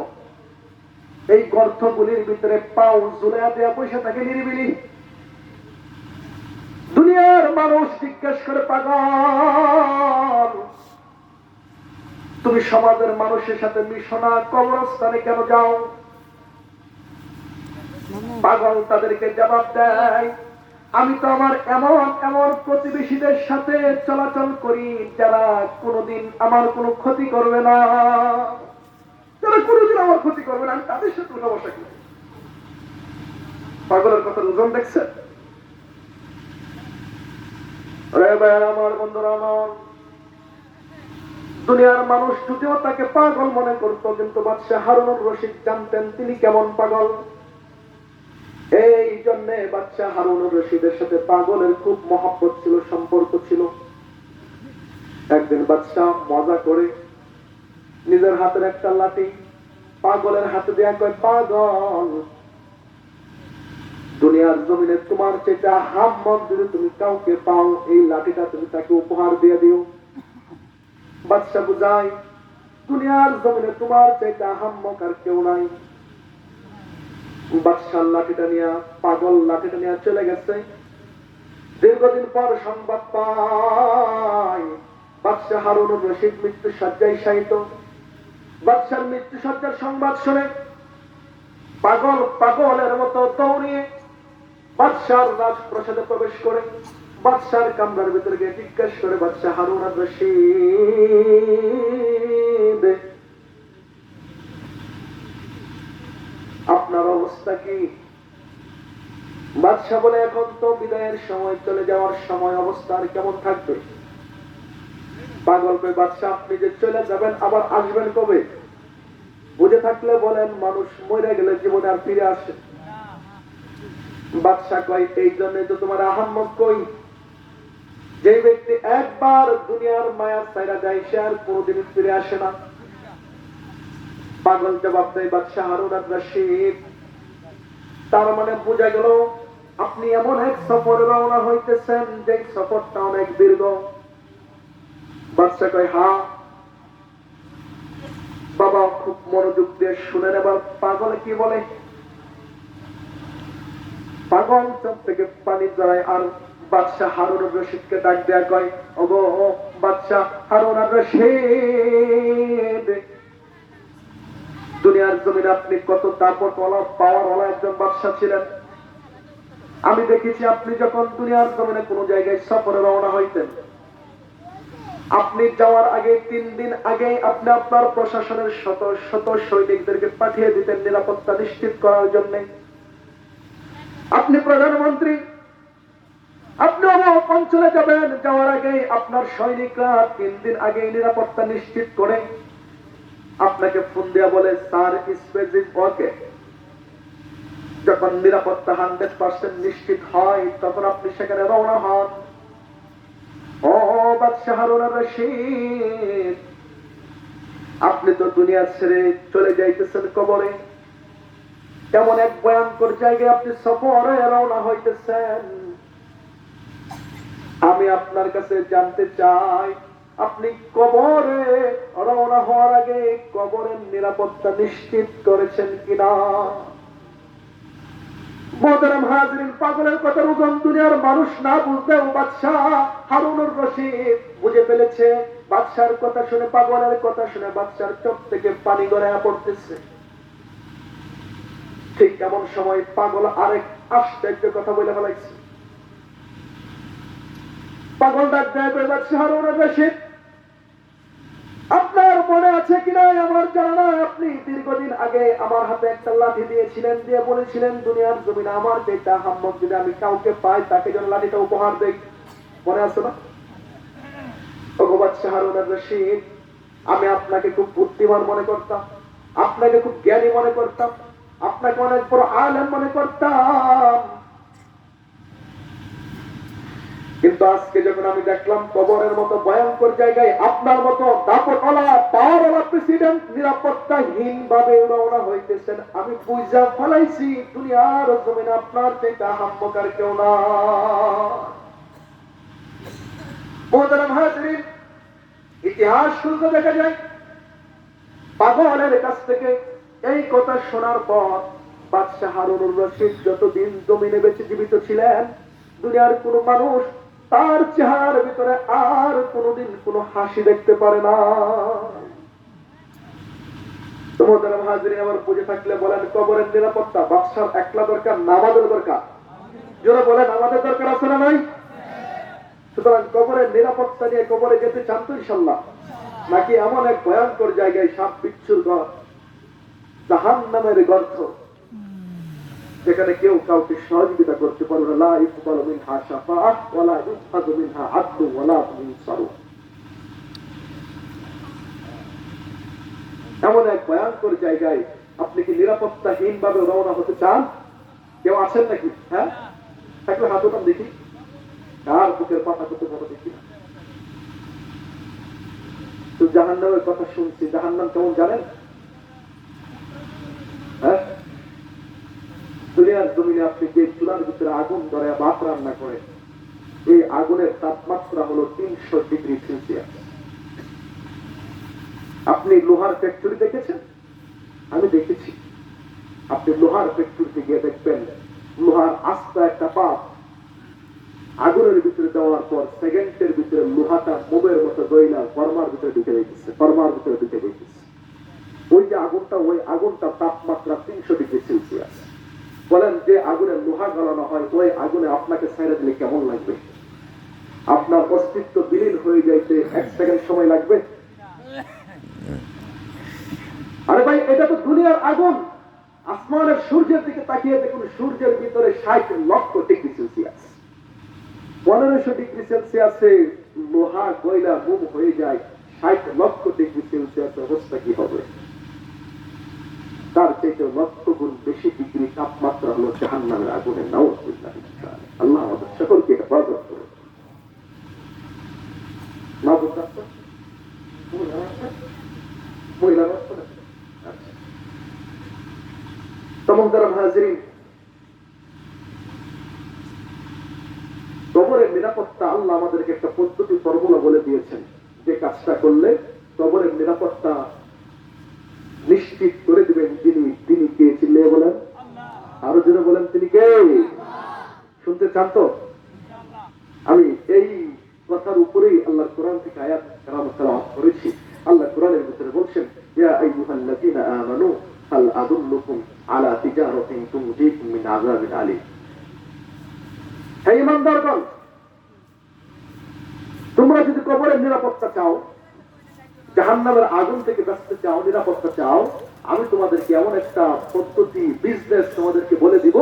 এই গর্তগুলির ভিতরে পাও ঝুলিয়ে দেয়া বসে থাকে নিরিবিলি। দুনিয়ার মানুষ জিজ্ঞেস করে, পাগল তুমি সমাজের মানুষের সাথে মিশো না, কবরস্থানে কেন যাও? পাগল তাদেরকে জবাব দেয়, আমি তো আমার এমন এমন প্রতিবেশীদের সাথে চলাচল করি যারা কোনোদিন আমার কোনো ক্ষতি করবে না, যারা কোনোদিন আমার ক্ষতি করবে না, আমি তাদের সাথে উঠা বসা করি। পাগলের কথা ওজন দেখছেন? আমার বন্ধুরা, আমার দুনিয়ার মানুষ যদিও তাকে পাগল মনে করতো, কিন্তু বাদশাহ হারুনুর রশিদ জানতেন তিনি কেমন পাগল। এই জন্য বাদশাহ হারুনুর রশিদের সাথে পাগলের খুব মহব্বত ছিল, সম্পর্ক ছিল। একদিন বাদশাহ মজা করে নিজের হাতের একটা লাঠি পাগলের হাতে দেয়া কয়, পাগল দুনিয়ার জমিনে তোমার চেয়ে হাম্মক যদি তুমি কাউকে পাও, এই লাঠিটা তুমি তাকে উপহার দিয়ে দিও। বাদশাহ বুঝায়, দুনিয়ার জমিনে তোমার চেয়ে হাম্মক আর কেউ নাই। বাদশাহ লাঠিটা নিয়ে, পাগল লাঠিটা নিয়ে চলে গেছে। দীর্ঘদিন পর সংবাদ পায় বাদশাহ হারুনুর রশিদ মৃত্যু শয্যায় শায়িত। বাদশার মৃত্যু শয্যার সংবাদ শুনে পাগল পাগলের মতো দৌড়িয়ে বাদশার রাজপ্রাসাদে প্রবেশ করে বাদশার কামরার ভিতরে গিয়ে জিজ্ঞাসা করে, বাদশাহ হারুনুর রশিদ আপনার অবস্থা কি? বাদশাহ বলে, এখন তো বিদায়ের সময়, চলে যাওয়ার সময়, অবস্থা আর কেমন থাকবে? পাগল কই, বাদশাহ আপনি যে চলে যাবেন আবার আসবেন কবে? বুঝে থাকলে বলেন, মানুষ মরে গেলে জীবনে আর ফিরে আসে। বাদশাহ কয়, এই জন্য তো তোমার আহাম্মক কই, যে ব্যক্তি একবার দুনিয়ার মায়া ছাইরা যায় সে আর কোনোদিন ফিরে আসে না। পাগল জবাব দেয়, বাদশাহ হারুনুর রশিদ তার মানে বোঝা গেল আপনি এমন এক সফরে রওনা হইতেছেন যে সফরটা অনেক দীর্ঘ। বাদশাহ কয়, হ্যাঁ। বাবা খুব মনোযোগ দিয়ে শুনেন এবার পাগলে কি বলে। পাগল চোখ থেকে পানি জড়ায় আর বাদশাহ হারুনুর রশিদকে ডাক দেয়া কয়, ওগো বাদশাহ হারুনুর রশিদ, দুনিয়ার জমিনে আপনি কত দাপটওয়ালা পাওয়ারওয়ালা একজন বাদশাহ ছিলেন। আমি দেখেছি আপনি যখন দুনিয়ার জমিনে কোন জায়গায় সফরে রওনা হইতেন, আপনি যাওয়ার আগে 3 দিন আগে আপনি আপনার প্রশাসনের শত শত সৈনিকদেরকে পাঠিয়ে দিতেন নিরাপত্তা নিশ্চিত করার জন্য। আপনি প্রধানমন্ত্রী, আপনি অমুক অঞ্চলে যাবেন, যাওয়ার আগে আপনার সৈনিকরা 3 দিন আগে নিরাপত্তা নিশ্চিত করে আপনাকে ফোন দেয়া বলে, স্যার স্পেসিফিক ওকে। যখন নিরাপত্তা 100% নিশ্চিত হয় তখন আপনি সেখানে রওনা হন। ও বাদশাহ হারুনুর রশিদ, আপনি তো দুনিয়া ছেড়ে চলে যাইতেছেন কবরে, এমন এক ভয়ঙ্কর জায়গায় আপনি সফরে রওনা হইতেছেন। আমি আপনার কাছে জানতে চাই, আপনি কবরে রওনা হওয়ার আগে কবরের নিরাপত্তা নিশ্চিত করেছেন কিনা? মোহতারাম হাজিরিন, পাগলের কথার ওজন দুনিয়ার মানুষ না বুঝলেও বাদশাহ হারুনুর রশিদ বুঝে ফেলেছে। বাদশার কথা শুনে, পাগলের কথা শুনে বাদশার চোখ থেকে পানি গড়াইয়া পড়তেছে। ঠিক এমন সময় পাগল আরেক আশ্চর্য কথা বলে ফেলাইছে। পাগল ডাক দেয়, বাদশাহ হারুনুর রশিদ, আপনার মনে আছে কিনা আমার জানা নাই, আপনি দীর্ঘদিন আগে আমার হাতে একটা লাঠি দিয়েছিলেন, দিয়ে বলেছিলেন দুনিয়ার জমিনে আমার যেটা হাম্মক যদি আমি কাউকে পাই তাকে যেন লাঠিটা উপহার দেই, মনে আছে না? ওগো বাদশাহ হারুনুর রশিদ, আমি আপনাকে খুব বুদ্ধিমান মনে করতাম, আপনাকে খুব জ্ঞানী মনে করতাম, আপনাকে অনেক বড় আলেম মনে করতাম, কিন্তু আজকে যখন আমি দেখলাম কবরের মতো ভয়ঙ্কর জায়গায় আপনার মতো দাপটওয়ালা পাওয়ারওয়ালা প্রেসিডেন্ট নিরাপত্তাহীন ভাবে রওনা হইতেছেন, আমি বুঝা ফেলাইছি দুনিয়ার জমিনে আপনার চাইতে আহাম্মকার কেউ না। মুহতারাম হাজিরিন, ইতিহাস খুলতে দেখা যায় পাগলের কাছ থেকে এই কথা শোনার পর বাদশাহ হারুনুর রশিদ যতদিন জমিনে বেঁচে জীবিত ছিলেন, দুনিয়ার কোন মানুষ তার চেহারার ভিতরে আর কোনদিন কোন হাসি দেখতে পারে না। তোমাদের হাজিরে আবার বুঝে থাকলে বলেন, কবরের নিরাপত্তা বাদশার একলা দরকার না আমাদের দরকার? যারা বলেন আমাদের দরকার আছে না নাই? সুতরাং কবরের নিরাপত্তা নিয়ে কবরে যেতে চান তো ইনশাল্লাহ? নাকি এমন এক ভয়ঙ্কর জায়গায় সাপ বিচ্ছুর ঘর, জাহান্নামের গর্ত, যেখানে কেউ কাউকে সহযোগিতা করতে পারবে না, লা ইকবালু মিনহা শাফাআহ ওয়া লা ইউখাযু মিনহা আদলুন ওয়া লা ইউনসারু। এমন এক ভয়ঙ্কর জায়গায় আপনি কি নিরাপত্তাহীন ভাবে রওনা হতে চান? কেউ আছেন নাকি? হ্যাঁ, থাকলে হাত ওঠান দেখি। কার বুকের পাতা কত বড় দেখি না। তো জাহান্নামের কথা শুনছি, জাহান্নাম কেমন জানেন? হ্যাঁ, দুনিয়ার জমিনে আপনি যে চুলার ভিতরে আগুন ধরে ভাত রান্না করেন, এই আগুনের তাপমাত্রা হলো 300 ডিগ্রি সেলসিয়াস। আপনি লোহার ফ্যাক্টরি দেখেছেন? আমি দেখেছি। আপনি লোহার ফ্যাক্টরিতে গিয়ে দেখবেন, লোহার আস্তা একটা পাত আগুনের ভিতরে দেওয়ার পর সেকেন্ডের ভিতরে লোহাটা মোমের মতো গইলা ফর্মার ভিতরে ঢুকে দিতেছে, ফর্মার ভিতরে ঢুকে দিতেছে। ওই যে আগুনটা, ওই আগুনটা তাপমাত্রা 300 ডিগ্রি সেলসিয়াস। বলেন, যে আগুনে লোহা গলানো হয়, ওই আগুনে আপনাকে ছেড়ে দিলে কেমন লাগবে? আপনার অস্তিত্ব বিলীন হয়ে যাইতে 1 সেকেন্ড সময় লাগবে? আরে ভাই, এটা তো দুনিয়ার আগুন। আসমানের সূর্যের দিকে তাকিয়ে দেখুন, সূর্যের ভিতরে 60 লক্ষ ডিগ্রি সেলসিয়াস। 1500 ডিগ্রি সেলসিয়াসে লোহা গয়লা মোম হয়ে যায়, 60 লক্ষ ডিগ্রি সেলসিয়াস অবস্থা কি হবে? তার চাইতে লক্ষ গুণ বেশি ডিগ্রি তাপমাত্রা হলো জাহান্নামের আগুনের। নাউযুবিল্লাহ। আল্লাহ আমাদের সকলকে হেফাজত করুন। কবরের নিরাপত্তা আল্লাহ আমাদেরকে একটা পদ্ধতি ফর্মুলা বলে দিয়েছেন, যে কাজটা করলে কবরের নিরাপত্তা নিশ্চিত করে দিবেন তিনি কে? চিল্লিয়ে বলেন, আরো জোরে বলেন, তিনি কে? শুনতে চান তো? আমি এই কথার উপরেই আল্লাহর কোরআন থেকে আয়াত তেলাওয়াত করেছি। আল্লাহ কোরআনের ভিতরে বলছেন, ইয়া আইয়ুহাল্লাযীনা আমানু হাল আদুল্লুকুম আলা তিজারাতিন তুনজিকুম মিন আযাবিন আলীম। হে ঈমানদারগণ, তোমরা যদি কবরের নিরাপত্তা চাও, জাহান্নামের আগুন থেকে বাঁচতে চাও, নিরাপত্তা চাও, আমি তোমাদেরকে এমন একটা পদ্ধতি, বিজনেস তোমাদেরকে বলে দিব।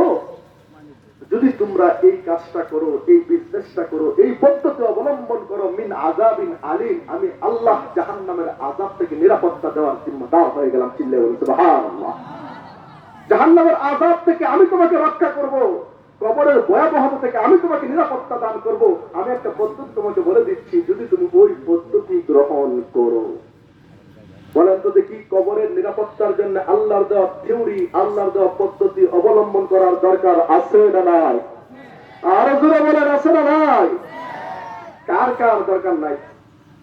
যদি তোমরা এই কাজটা করো, এই বিজনেসটা করো, এই পদ্ধতি অবলম্বন করো, মিন আযাবিন আলীম, আমি আল্লাহ জাহান্নামের আযাব থেকে নিরাপত্তা দেওয়ার জিম্মাদার হয়ে গেলাম। চিল্লে বলুন সুবহানাল্লাহ। জাহান্নামের আযাব থেকে আমি তোমাকে রক্ষা করব, কবরের ভয়াবহতা থেকে আমি তোমাকে নিরাপত্তা দান করব। আমি একটা পদ্ধতি তোমাকে বলে দিচ্ছি, যদি তুমি ওই পদ্ধতি গ্রহণ করো। বলেন তো দেখি, কবরের নিরাপত্তার জন্য আল্লাহর দেওয়া থিওরি, আল্লাহর দেওয়া পদ্ধতি অবলম্বন করার দরকার আছে না নাই? আরো জোরে বলেন, আছে না নাই? কার কার দরকার নাই?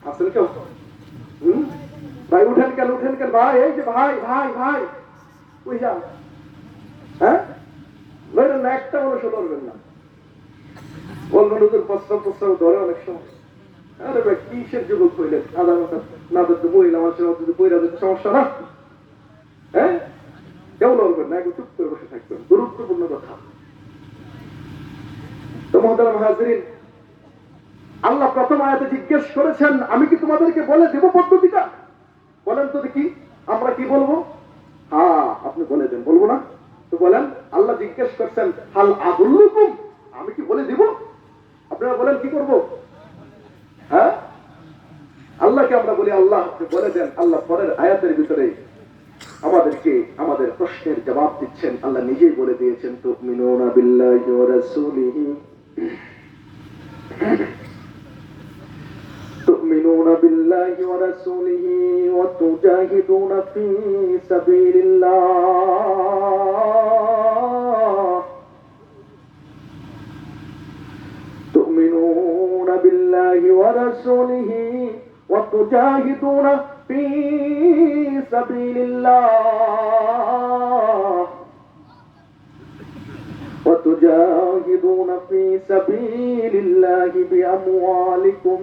আছেন কেউ? ভাই উঠেন কেন, উঠেন কেন ভাই? এই যে ভাই ভাই ভাই, ওই যান। হ্যাঁ, বলবেন না, একটা মানুষ ধরবেন না। বলবেন ওদের প্রস্তাব প্রস্তাব ধরে অনেক সময়। আরে ভাই, কিসের যুবক হইলেন? আধা ঘন্টা না ধরতে মহিলা মানুষের মধ্যে যদি বইরা দিতে সমস্যা না? হ্যাঁ, কেউ লড়বেন না, একটু চুপ করে বসে থাকবেন। গুরুত্বপূর্ণ কথা। তো মুহতারাম হাজিরিন, আল্লাহ প্রথম আয়াতে জিজ্ঞেস করেছেন, আমি কি তোমাদেরকে বলে দেব পদ্ধতিটা? বলেন তো দেখি, আমরা কি বলবো? হ্যাঁ, আপনি বলে দেন, বলবো না? তো বলেন, আল্লাহ জিজ্ঞেস করছেন, হাল আদুল্লুকুম, আমি কি বলে দিব? আপনারা বলেন, কি করবো? হ্যাঁ, আল্লাহকে আমরা বলি, আল্লাহ বলে দেন। আল্লাহ পরের আয়াতের ভিতরে আমাদেরকে আমাদের প্রশ্নের জবাব দিচ্ছেন। আল্লাহ নিজেই বলে দিয়েছেন, তুমিনুনা বিল্লাহি ওয়া রাসূলিহি ورسوله وتجاهدون في سبيل الله تؤمنون بالله ورسوله وتجاهدون في سبيل الله وتجاهدون في سبيل الله بأموالكم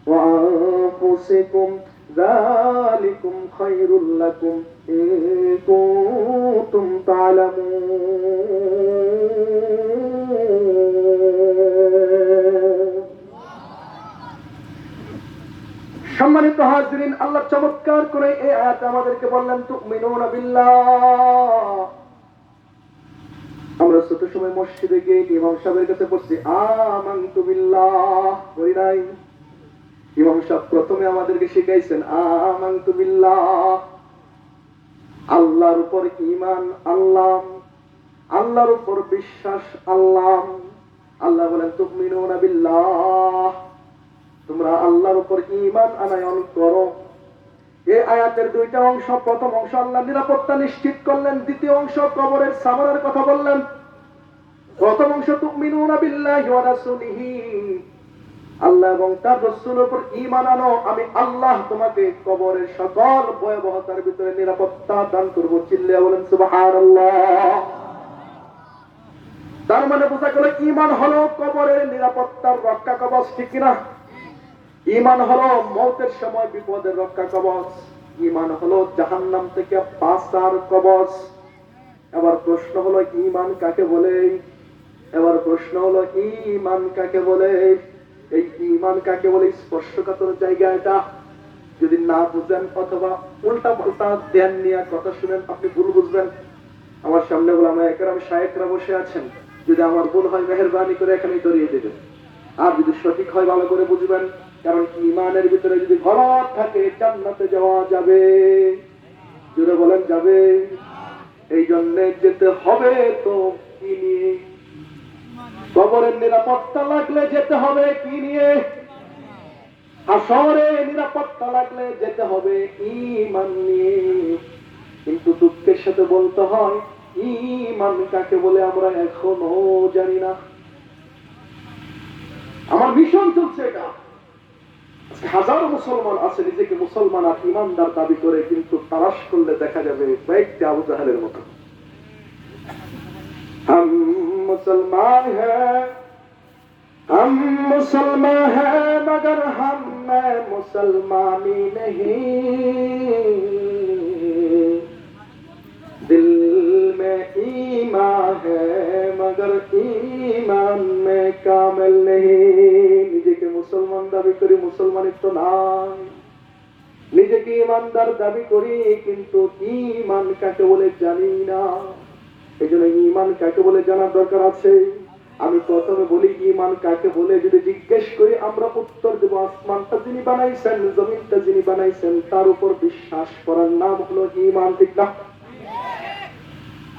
وأنفسكم ذلكم خير لكم إن كنتم تعلمون সম্মানিত হাজরিন, আল্লাহ চমৎকার করে এই আয়াতে আমাদেরকে বললেন তুমিনুনা বিল্লাহ। আমরা ছোট সময় মসজিদে গিয়ে ইমাম সাহেবের কাছে পড়ছি আমানতু বিল্লাহ, বলি নাই? ইমাম সাহেব প্রথমে আমাদেরকে শিখাইছেন আমানতু বিল্লাহ, আল্লাহর উপর ঈমান আল্লাহ, আল্লাহর উপর বিশ্বাস আল্লাহ। আল্লাহ বলেন তুমিনুনা বিল্লাহ, তোমরা আল্লাহর উপর ঈমান আনয়ন করো। এই আয়াতের দুইটা অংশ, প্রথম অংশ আল্লাহ নিরাপত্তা নিশ্চিত করলেন, দ্বিতীয় অংশ কবরের সামানের কথা বললেন। প্রথম অংশ তুমিনুনা বিল্লাহি ওয়া রাসূলিহি, আল্লাহ এবং তার রাসূলের উপর ঈমান আনো, আমি আল্লাহ তোমাকে কবরের সকল ভয়াবহতার ভিতরে নিরাপত্তা দান করব। চিল্লিয়ে বলেন সুবহানাল্লাহ। তার মানে বোঝা গেল ঈমান হলো কবরের নিরাপত্তার রক্ষা কবচ, ঠিক কিনা? ঈমান হলো মওতের সময় বিপদের রক্ষা কবচ, ঈমান হলো জাহান্নাম থেকে বাঁচার কবচ। এবার প্রশ্ন হলো ঈমান কাকে বলে? এবার প্রশ্ন হলো ঈমান কাকে বলে? এই ঈমান কাকে বলে স্পর্শকাতর জায়গা এটা। যদি না বুঝেন অথবা উল্টা পাল্টা ধ্যান নিয়ে কথা শুনেন, আপনি ভুল বুঝবেন। আমার সামনে উলামায়ে কেরাম শায়েখরা বসে আছেন, যদি আমার ভুল হয় মেহেরবানি করে এখানেই ধরিয়ে দেবেন, আর যদি সঠিক হয় ভালো করে বুঝবেন। কারণ ঈমানের ভিতরে যদি গলদ থাকে জান্নাতে যাওয়া যাবে। জোরে বলেন যাবে। এই জন্য যেতে হবে তো কি নিয়ে? কবরের নিরাপত্তা লাগলে যেতে হবে কি নিয়ে? হাসরে নিরাপত্তা লাগলে যেতে হবে ঈমান নিয়ে। কিন্তু দুঃখের সাথে বলতে হয় ঈমান কাকে বলে আমরা এখনো জানি না। আমার মিশন চলছে এটা। হাজারো মুসলমান আছে নিজেকে মুসলমান আর ইমানদার দাবি করে, কিন্তু তালাশ করলে দেখা যাবে কয়েকটি আবু জাহেলের মতো। हम मुसलमान हैं मगर हम में मुसलमानी नहीं, दिल में ईमान है मगर ईमान में कामिल नहीं। নিজেকে মুসলমান দাবি করি, মুসলমানিত্ব নাই। নিজেকে ইমানদার দাবি করি, কিন্তু ঈমান কাকে বলে জানি না। এই জন্য ঈমান কাকে বলে জানার দরকার আছে। আমি প্রথমে বলি ঈমান কাকে বলে যদি জিজ্ঞেস করি, আমরা উত্তর দেব আসমানটা যিনি বানাইছেন, জমিনটা যিনি বানাইছেন, তার উপর বিশ্বাস করার নাম হলো ঈমান, ঠিক না?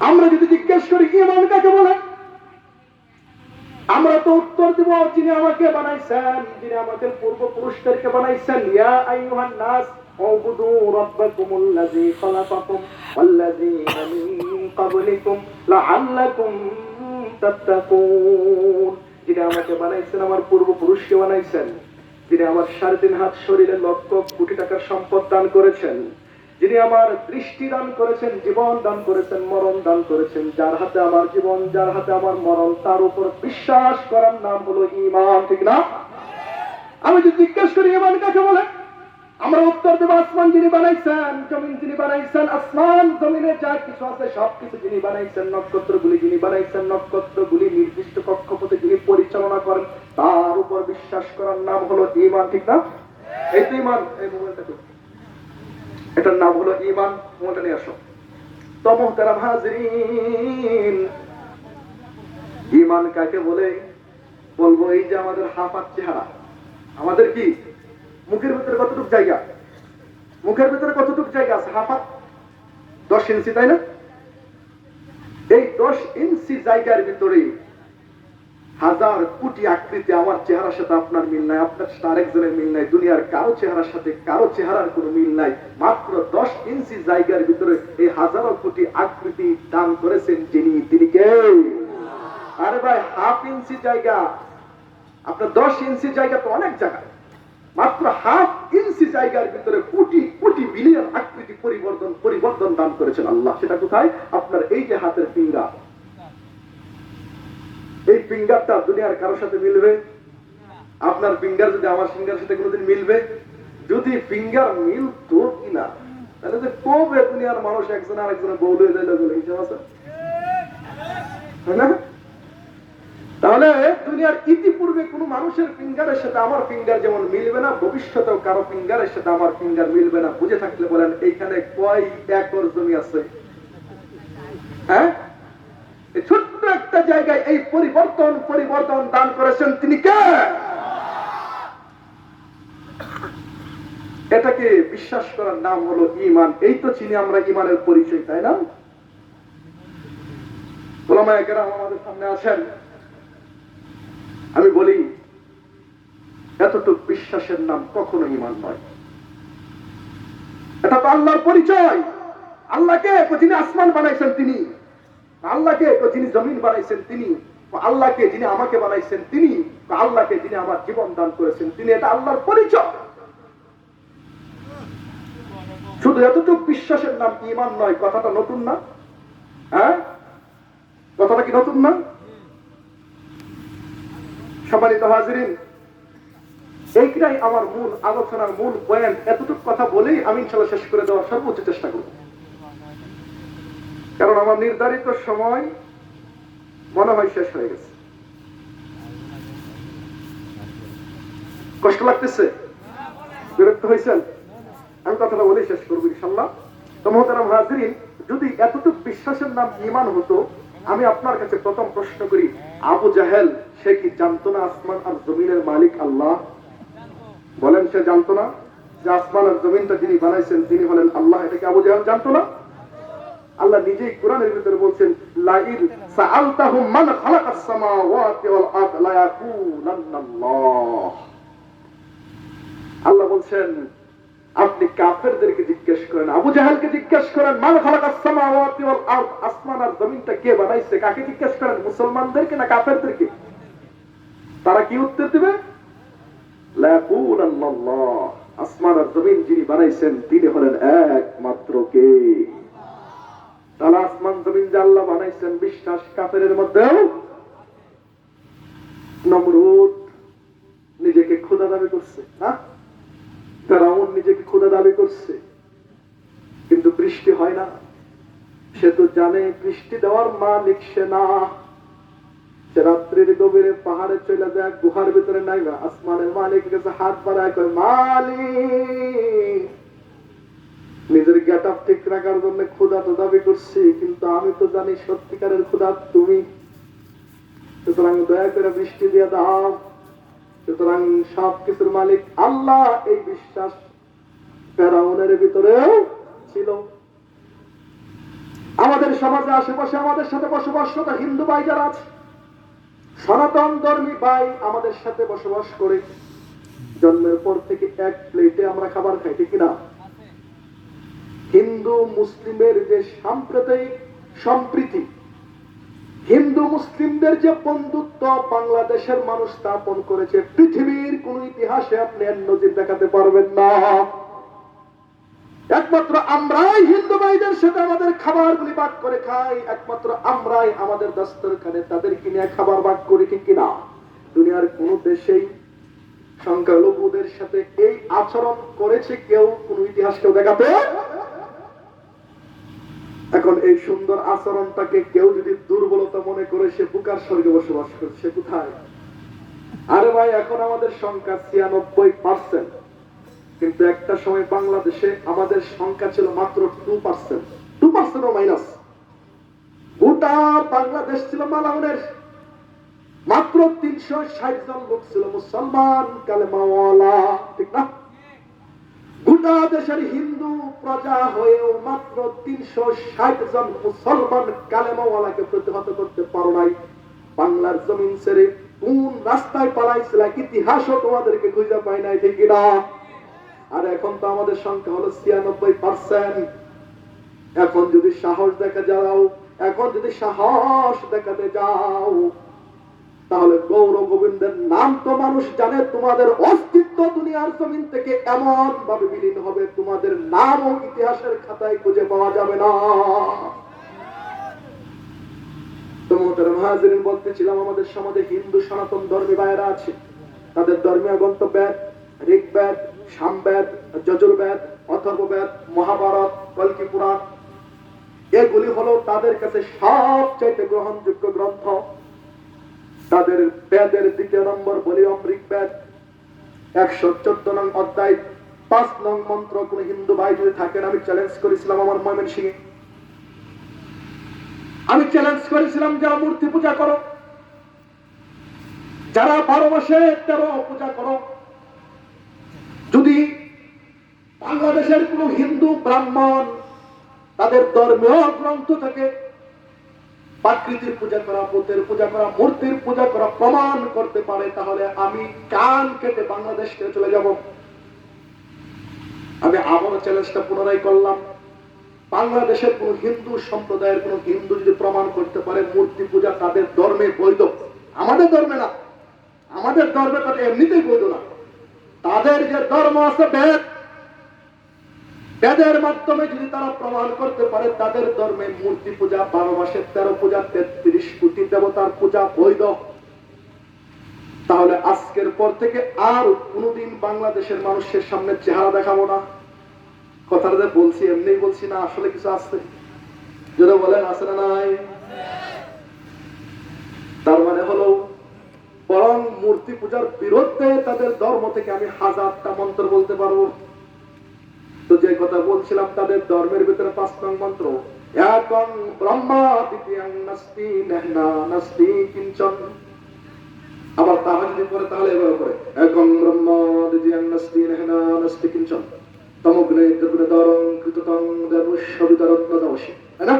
আমরা যদি জিজ্ঞেস করি ঈমান কাকে বলে, আমরা তো উত্তর দেব যিনি আমাকে বানাইছেন, যিনি আমাদের পূর্বপুরুষদেরকে বানাইছেন। ইয়া আইয়ুহান নাস উবুদু রাব্বাকুমুল্লাযী খালাকাকুম ওয়াল্লাযীনা মিন ক্বাবলিকুম লাআল্লাকুম তাত্তাকুন। যিনি আমাকে বানাইছেন, আমার পূর্বপুরুষকে বানাইছেন, যিনি আমার 3.5 হাত শরীরে লক্ষ কোটি টাকার সম্পদ দান করেছেন, যিনি আমার দৃষ্টি দান করেছেন, জীবন দান করেছেন, মরণ দান করেছেন, যার হাতে আমার জীবন, যার হাতে আমার মরণ, তার উপর বিশ্বাস করার নাম হলো ঈমান, ঠিক না? আমি যদি জিজ্ঞেস করি ঈমান কাকে বলে, আমরা উত্তর দেব আসমান যিনি বানাইছেন, জমিন যিনি বানাইছেন, আসমান জমিনে যা কিছু আছে সবকিছু যিনি বানাইছেন, নক্ষত্রগুলি যিনি বানাইছেন, নক্ষত্রগুলি নির্দিষ্ট কক্ষপথে যিনি পরিচালনা করেন, তার উপর বিশ্বাস করার নাম হলো ঈমান, ঠিক না? এই তো ঈমান। এই মোবাইলটা এটার নাম হলো ঈমান। মোবাইলটা নিয়ে আসো তো। মুহতারাম হাজরিন, ঈমান কাকে বলে? বলবো এই যে আমাদের হাফাত চেহারা, আমাদের কি মুখের ভিতরে কতটুকু জায়গা? মুখের ভিতরে কতটুকু জায়গা আছে? হাফাত 10 ইঞ্চি, তাই না? এই 10 ইঞ্চি জায়গার ভিতরে হাজার কোটি আকৃতি আমার চেহারার সাথে আপনার মিল নাই, আপনার সাথে আরেকজনের মিল নাই, দুনিয়ার কারো চেহারার সাথে কারো চেহারার কোনো মিল নাই। মাত্র 10 ইঞ্চি জায়গার ভিতরে এই হাজারো কোটি আকৃতি দান করেছেন যিনি, তিনি কে? আরে ভাই, হাফ ইঞ্চি জায়গা, আপনার 10 ইঞ্চি জায়গা তো অনেক জায়গা, মাত্র হাফ ইঞ্চি জায়গার ভিতরে কোটি কোটি মিলিয়ন আকৃতি পরিবর্তন দান করেছেন আল্লাহ। সেটা কোথায়? আপনার এই যে হাতের ফিঙ্গার, এই ফিঙ্গারটা দুনিয়ার কারোর সাথে মিলবে? আপনার ফিঙ্গার যদি আমার ফিঙ্গারের সাথে কোনোদিন মিলবে? যদি ফিঙ্গার মিলতো কিনা, তাহলে যে কবে দুনিয়ার মানুষ একজন আরেকজনের বউ হয়ে যায় বলে হিসাব আছে, তাই না? তাহলে দুনিয়ার ইতিপূর্বে কোন মানুষের ফিঙ্গারের সাথে আমার ফিঙ্গার যেমন মিলবে না, ভবিষ্যতেও কারো ফিঙ্গারের সাথে আমার ফিঙ্গার মিলবে না। বুঝে থাকলে বলেন, এইখানে কয় একর জমি আছে? হ্যাঁ, ছোট্ট একটা জায়গায় এই পরিবর্তন দান করেছেন তিনি কে? এটাকে বিশ্বাস করার নাম হলো ঈমান। এই তো চিনি আমরা ঈমানের পরিচয়, তাই না? ওলামায়ে কেরাম আমাদের সামনে আছেন। আমি বলি, এতটুকু বিশ্বাসের নাম কখনো ঈমান নয়। এটা তো আল্লাহর পরিচয়। আল্লাহকে যিনি আসমান বানাইছেন তিনি, আল্লাহকে যিনি জমিন বানাইছেন তিনি, আল্লাহকে যিনি আমাকে বানাইছেন তিনি, আল্লাহকে যিনি আমার জীবন দান করেছেন তিনি, এটা আল্লাহর পরিচয়। শুধু এতটুকু বিশ্বাসের নাম ঈমান নয়। কথাটা নতুন না? হ্যাঁ, কথাটা কি নতুন না? সম্মানিত হাজিরিন, এইটাই আমার মূল আলোচনার মূল পয়েন্ট। এতটুকু কথা বলেই আমি ইনশাআল্লাহ শেষ করে দেওয়ার সর্বোচ্চ চেষ্টা করব, কারণ আমার নির্ধারিত সময় মনে হয় শেষ হয়ে গেছে। কষ্ট লাগতেছে? বিরক্ত হয়েছেন? আমি কথাটা বলে শেষ করবো ইনশাআল্লাহ। তো মুহতারাম হাজিরিন, যদি এতটুকু বিশ্বাসের নাম ঈমান হতো, আমি আপনার কাছে প্রথম প্রশ্ন করি, আবু জাহেল সে কি জানতো না আসমান আর জমিনের মালিক আল্লাহ? বলেন, সে জানতো না যে আসমান আর জমিনটা যিনি বানাইছেন তিনি হলেন আল্লাহ? এটা কি আবু জাহেল জানতো না? আল্লাহ নিজেই কোরআনের ভিতরে বলছেন, লাইন সাআলতাহুম মান খালাকাস সামাওয়াতি ওয়াল আরদ লা ইয়াকুলান্নাল্লাহ। আল্লাহ বলছেন, আপনি কাফেরদেরকে জিজ্ঞেস করেন, আবু জাহেলকে জিজ্ঞেস করেন, মান খালাকাস সামাওয়াতি ওয়াল আরদ, আসমান আর জমিনটা কে বানাইছে? কাকে জিজ্ঞেস করেন? মুসলমানদেরকে না কাফেরদেরকে? তারা কি উত্তর দিবে? লা ইয়াকুলান্নাল্লাহ। আসমান আর জমিন যিনি বানাইছেন তিনি হলেন একমাত্র কে? তাহলে আসমান জমিন যে আল্লাহ বানাইছেন বিশ্বাস কাফেরের মধ্যেও। নমরুদ নিজেকে খোদা দাবি করছে না? ফেরাউন নিজেকে খোদা দাবি করছে, কিন্তু বৃষ্টি হয় না। সে তো জানে বৃষ্টি দেওয়ার মালিক সে না। সে রাত্রির গভীরে পাহাড়ে চলে যায়, গুহার ভিতরে নাই না, আসমানের মালিকের কাছে হাত বাড়ায় কয়, মালিক। নিজের গেট আপ ঠিক রাখার জন্য খোদা তো দাবি করছি, কিন্তু আমি তো জানি সত্যিকারের খোদা তুমি। সুতরাং দয়া করে বৃষ্টি দিয়ে দাও। সুতরাং সব কিছুর মালিক আল্লাহ, এই বিশ্বাস ফেরাউনের ভিতরে ছিল। আমাদের সমাজে আশেপাশে আমাদের সাথে বসবাসরত হিন্দু ভাই যারা আছে, সনাতন ধর্মী ভাই আমাদের সাথে বসবাস করে, জন্মের পর থেকে এক প্লেটে আমরা খাবার খাই, ঠিক না? হিন্দু মুসলিমের যে সাম্প্রদায়িক সম্প্রীতি, হিন্দু মুসলিমদের যে বন্ধুত্ব বাংলাদেশের মানুষ স্থাপন করেছে, পৃথিবীর কোন ইতিহাসে আপনি এর নজির দেখাতে পারবেন না। একমাত্র আমরাই হিন্দু ভাইদের সাথে আমাদের খাবারগুলি ভাগ করে খাই, একমাত্র আমরাই আমাদের দস্তরখানে তাদেরকে নিয়ে খাবার ভাগ করি, ঠিক কিনা? দুনিয়ার কোন দেশেই সংখ্যালঘুদের সাথে এই আচরণ করেছে কেউ? কোন ইতিহাস কেউ দেখাতে? এখন এই সুন্দর আচরণটাকে কেউ যদি দুর্বলতা মনে করে, সে বুকার স্বর্গে বসবাস করছে। কোথায়? আরে ভাই, এখন আমাদের সংখ্যা 96%, কিন্তু একটা সময় বাংলাদেশে আমাদের সংখ্যা ছিল মাত্র 2% মাইনাস। গোটা বাংলাদেশ ছিল মালাউনের, মাত্র 360 জন লোক ছিল মুসলমান কালেমাওয়ালা, ঠিক না? গোটা দেশের হিন্দু প্রজা হয়েও মাত্র 360 জন মুসলমান কালেমাওয়ালাকে প্রতিহত করতে পারো নাই। বাংলার জমিন ছেড়ে কোন রাস্তায় পালাইছিল ইতিহাসও তোমাদেরকে খুঁজে পাই নাই, ঠিক না? আর এখন তো আমাদের সংখ্যা হলো 96%। এখন যদি সাহস দেখা যাও, এখন যদি সাহস দেখাতে যাও, তাহলে গৌর গোবিন্দের নাম তো মানুষ জানে, তোমাদের অস্তিত্ব দুনিয়ার জমিন থেকে এমন ভাবে বিলীন হবে, তোমাদের নামও ইতিহাসের খাতায় খুঁজে পাওয়া যাবে না। তোমাদের মহাজিরিন বলতেছিলাম, আমাদের সমাজে হিন্দু সনাতন ধর্মী ভাইয়েরা আছে, তাদের ধর্মীয় গ্রন্থ বেদ, ঋগ্বেদ, সামবেদ, যজুর্বেদ, অথর্ববেদ, মহাভারত, কল্কি পুরাণ, এগুলি হলো তাদের কাছে সবচাইতে গ্রহণযোগ্য গ্রন্থ। তাদের বেদের 2 নম্বর ভলিউম ঋগ্বেদ 114 নং অধ্যায় 5 নং মন্ত্র কোন হিন্দু ভাই যদি থাকেন, আমি চ্যালেঞ্জ করেছিলাম আমার ময়মনসিংহে, আমি চ্যালেঞ্জ করেছিলাম, যারা মূর্তি পূজা করো, যারা 12 মাসে 13 পূজা করো, যদি বাংলাদেশের কোন হিন্দু ব্রাহ্মণ তাদের ধর্মীয় গ্রন্থ থেকে প্রাকৃতির পূজা করা, ভূতের পূজা করা, মূর্তির পূজা করা প্রমাণ করতে পারে, তাহলে আমি কান কেটে বাংলাদেশ থেকে চলে যাব। আমি আবারও চ্যালেঞ্জটা পুনরায় করলাম, বাংলাদেশের কোন হিন্দু সম্প্রদায়ের কোন হিন্দু যদি প্রমাণ করতে পারে মূর্তি পূজা তাদের ধর্মে বৈধ, আমাদের ধর্মে না, আমাদের ধর্মে তাদের এমনিতেই বৈধ না, তাদের যে ধর্ম আছে বেদ, বেদের মাধ্যমে যদি তারা প্রমাণ করতে পারে তাদের ধর্মে মূর্তি পূজা, 12 মাসের 13 পূজা, 33 কোটি দেবতার পূজা বৈধ, তাহলে আজকের পর থেকে আর কোনদিন বাংলাদেশের মানুষের সামনে চেহারা দেখাবো না। কথাটা বলছি এমনি বলছি না, আসলে কিছু আছে, যদি বলেন আছে না নাই? তার মানে হলো বরং মূর্তি পূজার বিরুদ্ধে তাদের ধর্ম থেকে আমি 1000টা মন্ত্র বলতে পারবো। তো যে কথা বলছিলাম, তাদের ধর্মের ভিতরে 5 নং মন্ত্র, একং ব্রহ্মা দ্বিতীয়ং নাস্তি নেহনা নাস্তি কিঞ্চন। আবার তাহা যদি পড়ে তাহলে এভাবে পড়ে, একং ব্রহ্মা দ্বিতীয়ং নাস্তি নেহনা নাস্তি কিঞ্চন তমগ্নে ত্রিগুণধরং কৃততং দেবস্যবিতরত্নদবশী, তাই না?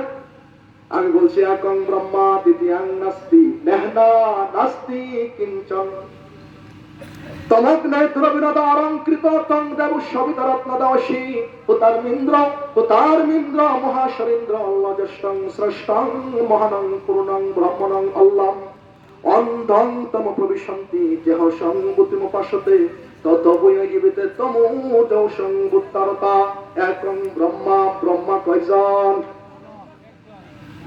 আমি বলছি, একং ব্রহ্মা দ্বিতীয়ং নাস্তি নেহনা নাস্তি কিঞ্চন তমগ্নে ত্রিগুণধরং কৃততং দেবস্যবিতরত্নদবশী পুতারমিন্দ্র মহাশরীন্দ্র অজষ্টং শ্রেষ্ঠং মহানং পূর্ণং ব্রহ্মণং অল্লাম অন্ধং তম প্রবিশন্তি যেহ সংবুতিমুপাসতে ততবৈগীবিতে তমোজৌষং বুত্তারতা। একং ব্রহ্মা, ব্রহ্মা কয়জন?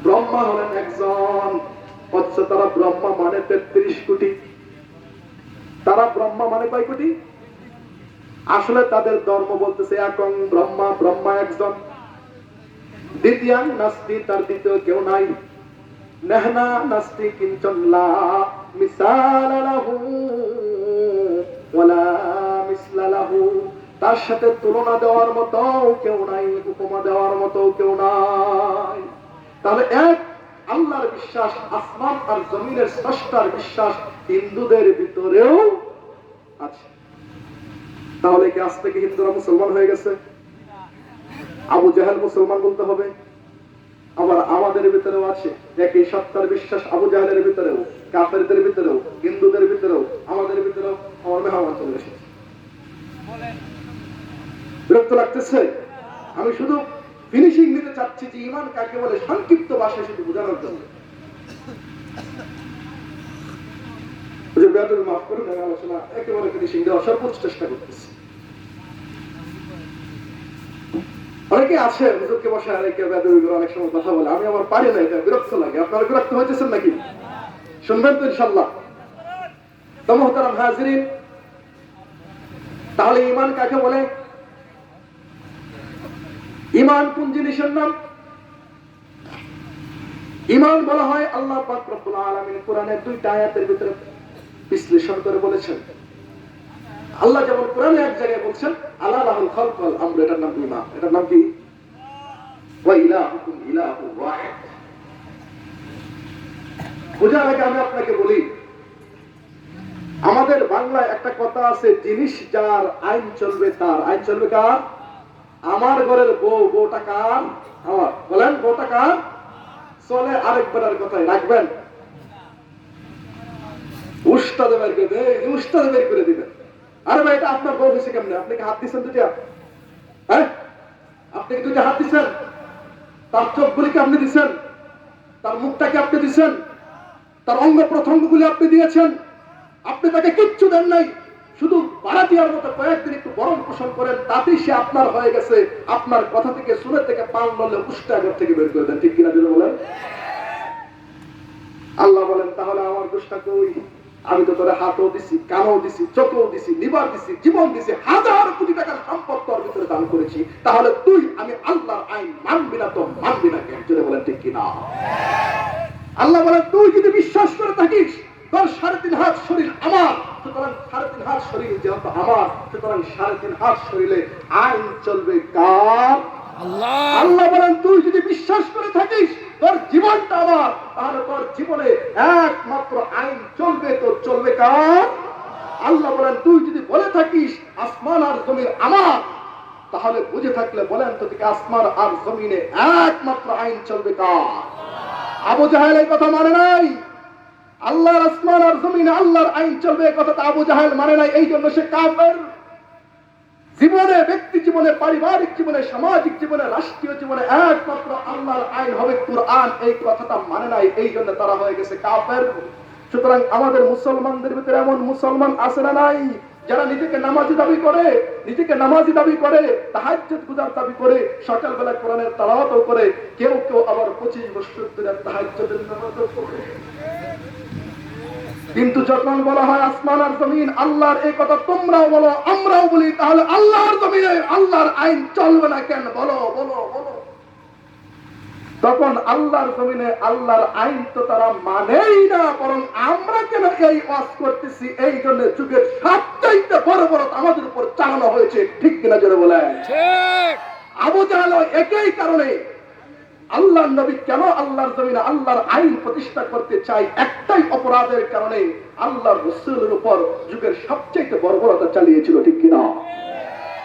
ব্রহ্মা হলেন একজন, অথচ তারা ব্রহ্মা মানে 33 কোটি। তারা ব্রহ্মা মানে কয় কোটি? আসলে তাদের ধর্ম বলতেছে একং ব্রহ্মা, ব্রহ্মা একজন, দ্বিতীয়াং নাস্তি, তার দ্বিতীয় কেউ নাই, নেহনা নাস্তি কিঞ্চন লা মিসালা লাহু ওয়ালা মিসলা লাহু, তার সাথে তুলনা দেওয়ার মতো কেউ নাই, উপমা দেওয়ার মতো কেউ নাই। তাহলে এক আল্লাহর বিশ্বাস, আসমান আর জমিনের স্রষ্টার বিশ্বাস হিন্দুদের ভিতরেও আছে। তাহলে কি আজ থেকে হিন্দুরা মুসলমান হয়ে গেছে? আবু জাহেল মুসলমান বলতে হবে? আবার আমাদের ভিতরেও আছে একই সত্তার বিশ্বাস, আবু জাহেলের ভিতরেও, কাফেরদের ভিতরেও, হিন্দুদের ভিতরেও, আমাদের ভিতরেও। আমার মেহমান চলে এসেছে, বিরক্ত লাগতেছে। আমি শুধু ফিনিশিং নিতে চাচ্ছি যে ঈমান কাকে বলে সংক্ষিপ্ত ভাষায় শুধু বোঝানোর জন্য। মাফ করুন, আমি আলোচনা একেবারে ফিনিশিং দেওয়ার সর্বোচ্চ চেষ্টা করতেছি। অনেকে আছে হুজুরকে বসে আর অনেক সময় কথা বলে, আমি আবার পারি না, এটা বিরক্ত লাগে। আপনারা বিরক্ত হয়েছেন নাকি? শুনবেন তো ইনশাল্লাহ। তো মুহতারাম হাজিরিন, তাহলে ঈমান কাকে বলে? ঈমান কোন জিনিসের নাম? ঈমান বলা হয় আল্লাহ পাক রব্বুল আলামিন কোরআনের 2টা আয়াতের ভিতরে বিশ্লেষণ করে বলেছেন। আল্লাহ যেমন কোরআনে এক জায়গায় বলছেন আলা লাহুল খালক ওয়াল আমর, এটার নাম ঈমান। এটার নাম কি? ওয়া ইলাহুকুম ইলাহু ওয়াহিদ। বোঝার আগে আমি আপনাকে বলি, আমাদের বাংলায় একটা কথা আছে, জিনিস যার আইন চলবে তার। আইন চলবে কার? আমার ঘরের বউ, বউটা কার? আমার। বলেন, বউটা কার? চলে আরেকবারের কথাই রাখবেন। উস্তাদে বের করে দেয়, উস্তাদে বের করে দিবেন। আরে ভাই, এটা আপনার বউ হয়েছে কেমনে? আপনি কি হাত দিচ্ছেন দুটা? হ্যাঁ, আপনি কি দুটা হাত দিচ্ছেন? তার চোখগুলিকে আপনি দিচ্ছেন? তার মুখটাকে আপনি দিচ্ছেন? তার অঙ্গ প্রত্যঙ্গগুলি আপনি দিয়েছেন? আপনি তাকে কিচ্ছু দেন নাই, শুধু ভাড়াটিয়ার মতো কয়েকদিন একটু গরম পোষণ করেন, তাতেই সে আপনার হয়ে গেছে। আপনার কথা থেকে শুনে থেকে পাল নলে উষ্টাগর থেকে বের করে দেন, ঠিক কিনা যদি বলেন? আল্লাহ বলেন, তাহলে আমার দোষটা কই? আমি তো তোরে হাতও দিছি, কানও দিছি, চোখও দিছি, লিভার দিছি, জীবন দিছি, হাজার কোটি টাকার সম্পদ তোর ভিতরে দান করেছি, তাহলে তুই আমি আল্লাহর আইন মানবি না তো মানবি না কেন? যদি বলেন ঠিক কিনা? আল্লাহ বলেন, তুই যদি বিশ্বাস করে থাকিস তোর 3.5 হাত শরীর আমার, সুতরাং 3.5 হাত শরীর যেহেতু আমার, সুতরাং 3.5 হাত শরীরে আইন চলবে কার? আল্লাহ। আল্লাহ বলেন, তুই যদি বিশ্বাস করে থাকিস তোর জীবনটা আমার, তাহলে তোর জীবনে একমাত্র আইন চলবে, তো চলবে কার? আল্লাহ বলেন, তুই যদি বলে থাকিস আসমান আর জমিন আমার, তাহলে বুঝে থাকলে বলেন তো দিকে আসমান আর জমিনে একমাত্র আইন চলবে কার? আবু জাহেল এই কথা মানে নাই। আল্লাহর আসমান আর জমিনে আল্লাহর আইন চলবে, এই কথাটা আবু জাহেল মানে নাই, এই জন্য সে কাফের। জীবনে, ব্যক্তি জীবনে, পারিবারিক জীবনে, সামাজিক জীবনে, রাষ্ট্রীয় জীবনে একমাত্র আল্লাহর আইন হবে কুরআন, এই কথাটা মানে নাই, এই জন্য তারা হয়ে গেছে কাফের। সুতরাং আমাদের মুসলমানদের ভিতরে এমন মুসলমান আছে না নাই যারা নিজেকে নামাজি দাবি করে, নিজেকে নামাজি দাবি করে, তাহাজ্জুদ গুজার দাবি করে, সকালবেলা কোরআনের তেলাওয়াতও করে, কেউ কেউ আবার 25 বছর ধরে তাহাজ্জুদের নামাজও পড়ে। কিন্তু যখন বলা হয় আসমান আর জমিন আল্লাহর, এই কথা তোমরাও বলো আমরাও বলি, তাহলে আল্লাহর জমিনে আল্লাহর আইন চলবে না কেন? বলো বলো বলো। তখন আল্লাহর জমিনে আল্লাহর আইন তো তারা মানেই না, বরং আমরা কেন এই ওয়াজ করতেছি, এই জন্য যুগের সবচাইতে বড় বড় আমাদের উপর চালানো হয়েছে, ঠিক কিনা জোরে বলেন? ঠিক। আবু জাহেল একই কারণে আল্লাহর নবী কেন আল্লাহর জমিনে আল্লাহর আইন প্রতিষ্ঠা করতে চাই, একটাই অপরাধের কারণে, আল্লাহর রাসূলের উপর যুগের সবচেয়ে বর্বরতা চালিয়েছিল, ঠিক কিনা?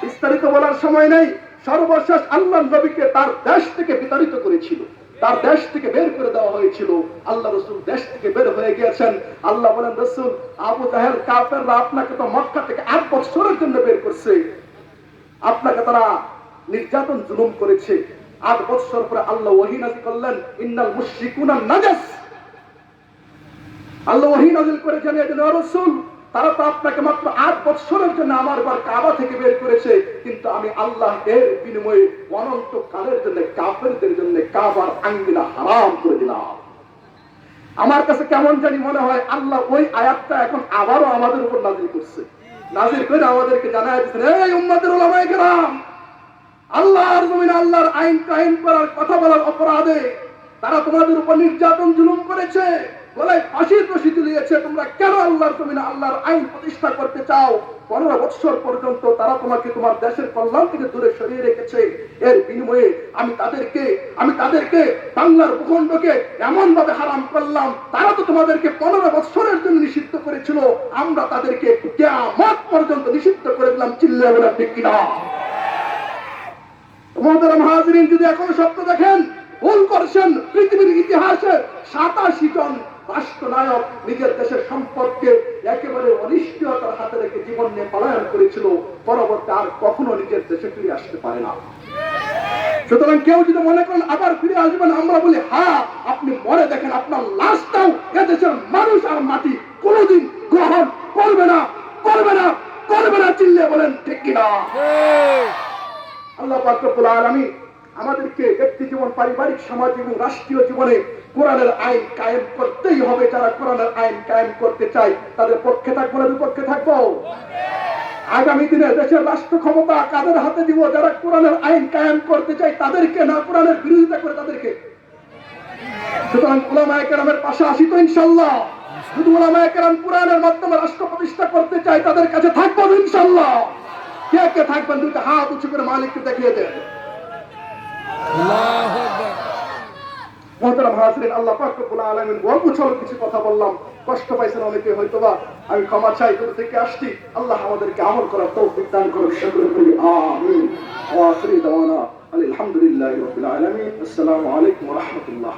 বিস্তারিত বলার সময় নেই। সর্বশেষ আল্লাহর নবীকে তার দেশ থেকে বিতাড়িত করেছিল, তার দেশ থেকে বের করে দেওয়া হয়েছিল। আল্লাহ রাসূল দেশ থেকে বের হয়ে গিয়েছেন। আল্লাহ বলেন, রাসূল, আবু জাহেল কাফেররা আপনাকে তো মক্কা থেকে 8 বছরের জন্য বের করছে, আপনাকে তারা নির্যাতন জুলুম করেছে। 8 বছর পরে আল্লাহ ওহী নাযিল করলেন, ইন্নাল মুশরিকুনা নাজাস। আল্লাহ ওহী নাযিল করে জানিয়ে দিলেন, ও রাসূল, তারা তো আপনাকে মাত্র 8 বছরের জন্য আমার ঘর কাবা থেকে বের করেছে, কিন্তু আমি আল্লাহ এর বিনিময়ে অনন্ত কালের জন্য কাফেরদের জন্য কাবার আঙ্গিনা হারাম করে দিলাম। আমার কাছে কেমন জানি মনে হয় আল্লাহ ওই আয়াতটা এখন আবারও আমাদের উপর নাযিল করছে, নাযিল করে আমাদেরকে জানায় দিচ্ছেন, এই উম্মতের উলামায়ে কেরাম, আল্লাহর জমিনে আল্লাহর আইন কায়েম করার কথা বলার অপরাধে তারা তোমাদের উপর নির্যাতন জুলুম করেছে, গলায় ফাঁসির রশি ঝুলিয়েছে, তোমরা কেন আল্লাহর জমিনে আল্লাহর আইন প্রতিষ্ঠা করতে চাও? 15 বছর পর্যন্ত তারা তোমাকে তোমার দেশের কল্যাণ থেকে দূরে সরিয়ে রেখেছে, এর বিনিময়ে আমি তাদেরকে বাংলার ভূখণ্ডকে এমন ভাবে হারাম করলাম, তারা তো তোমাদেরকে 15 বছরের জন্য নিষিদ্ধ করেছিল, আমরা তাদেরকে কিয়ামত পর্যন্ত নিষিদ্ধ করে দিলাম। চিল্লায়ে বলেন ঠিক কিনা? মুহতারাম হাজিরিন, যদি এখন স্বপ্ন দেখেন ভুল করছেন। পৃথিবীর ইতিহাসে 87 জন রাষ্ট্রনায়ক নিজের দেশের সম্পদকে একেবারে অনিশ্চয়তার হাতে রেখে জীবন নিয়ে পলায়ন করেছিল, পরবর্তী আর কখনো নিজের দেশে ফিরে আসতে পারে না। সুতরাং কেউ যদি মনে করেন আবার ফিরে আসবেন, আমরা বলি হ্যাঁ, আপনি মরে দেখেন, আপনার লাশটাও এদেশের মানুষ আর মাটি কোনোদিন গ্রহণ করবে না, করবে না, করবে না। চিল্লিয়ে বলেন ঠিক কিনা? আল্লাহ পাক রব্বুল আলামিন আমাদেরকে ব্যক্তি জীবন, পারিবারিক, সামাজিক এবং রাষ্ট্রীয় জীবনে কোরআনের আইন কায়েম করতেই হবে। যারা কোরআনের আইন কায়েম করতে চায় তাদের পক্ষে থাকবো না বিপক্ষে থাকবো? আগামী দিনে দেশের রাষ্ট্র ক্ষমতা কাদের হাতে দিব? যারা কোরআনের আইন কায়েম করতে চায় তাদেরকে, না কোরআনের বিরোধিতা করে তাদেরকে। সুতরাং উলামায়ে কেরামের পাশে আসি তো ইনশাআল্লাহ। যদি উলামায়ে কেরাম কোরআনের মাধ্যমে রাষ্ট্র প্রতিষ্ঠা করতে চায় তাদের কাছে থাকবো ইনশাআল্লাহ। কে কে থাকবেন? দুইটা হাত উঁচু করে মালিককে দেখিয়ে দেন। আল্লাহু আকবার। মুহতারাম হাজিরিন, আল্লাহ পাক রব্বুল আলামিন অল্প স্বল্প কিছু কথা বললাম, কষ্ট পাইছেন অনেকে হয়তোবা, আমি ক্ষমা চাই, দূর থেকে আসছি। আল্লাহ আমাদেরকে আমল করার তৌফিক দান করুন, সকলে বলি আমিন। ওয়া আখিরু দাওয়ানা আলহামদুলিল্লাহি রাব্বিল আলামিন। আসসালামু আলাইকুম ওয়া রাহমাতুল্লাহ।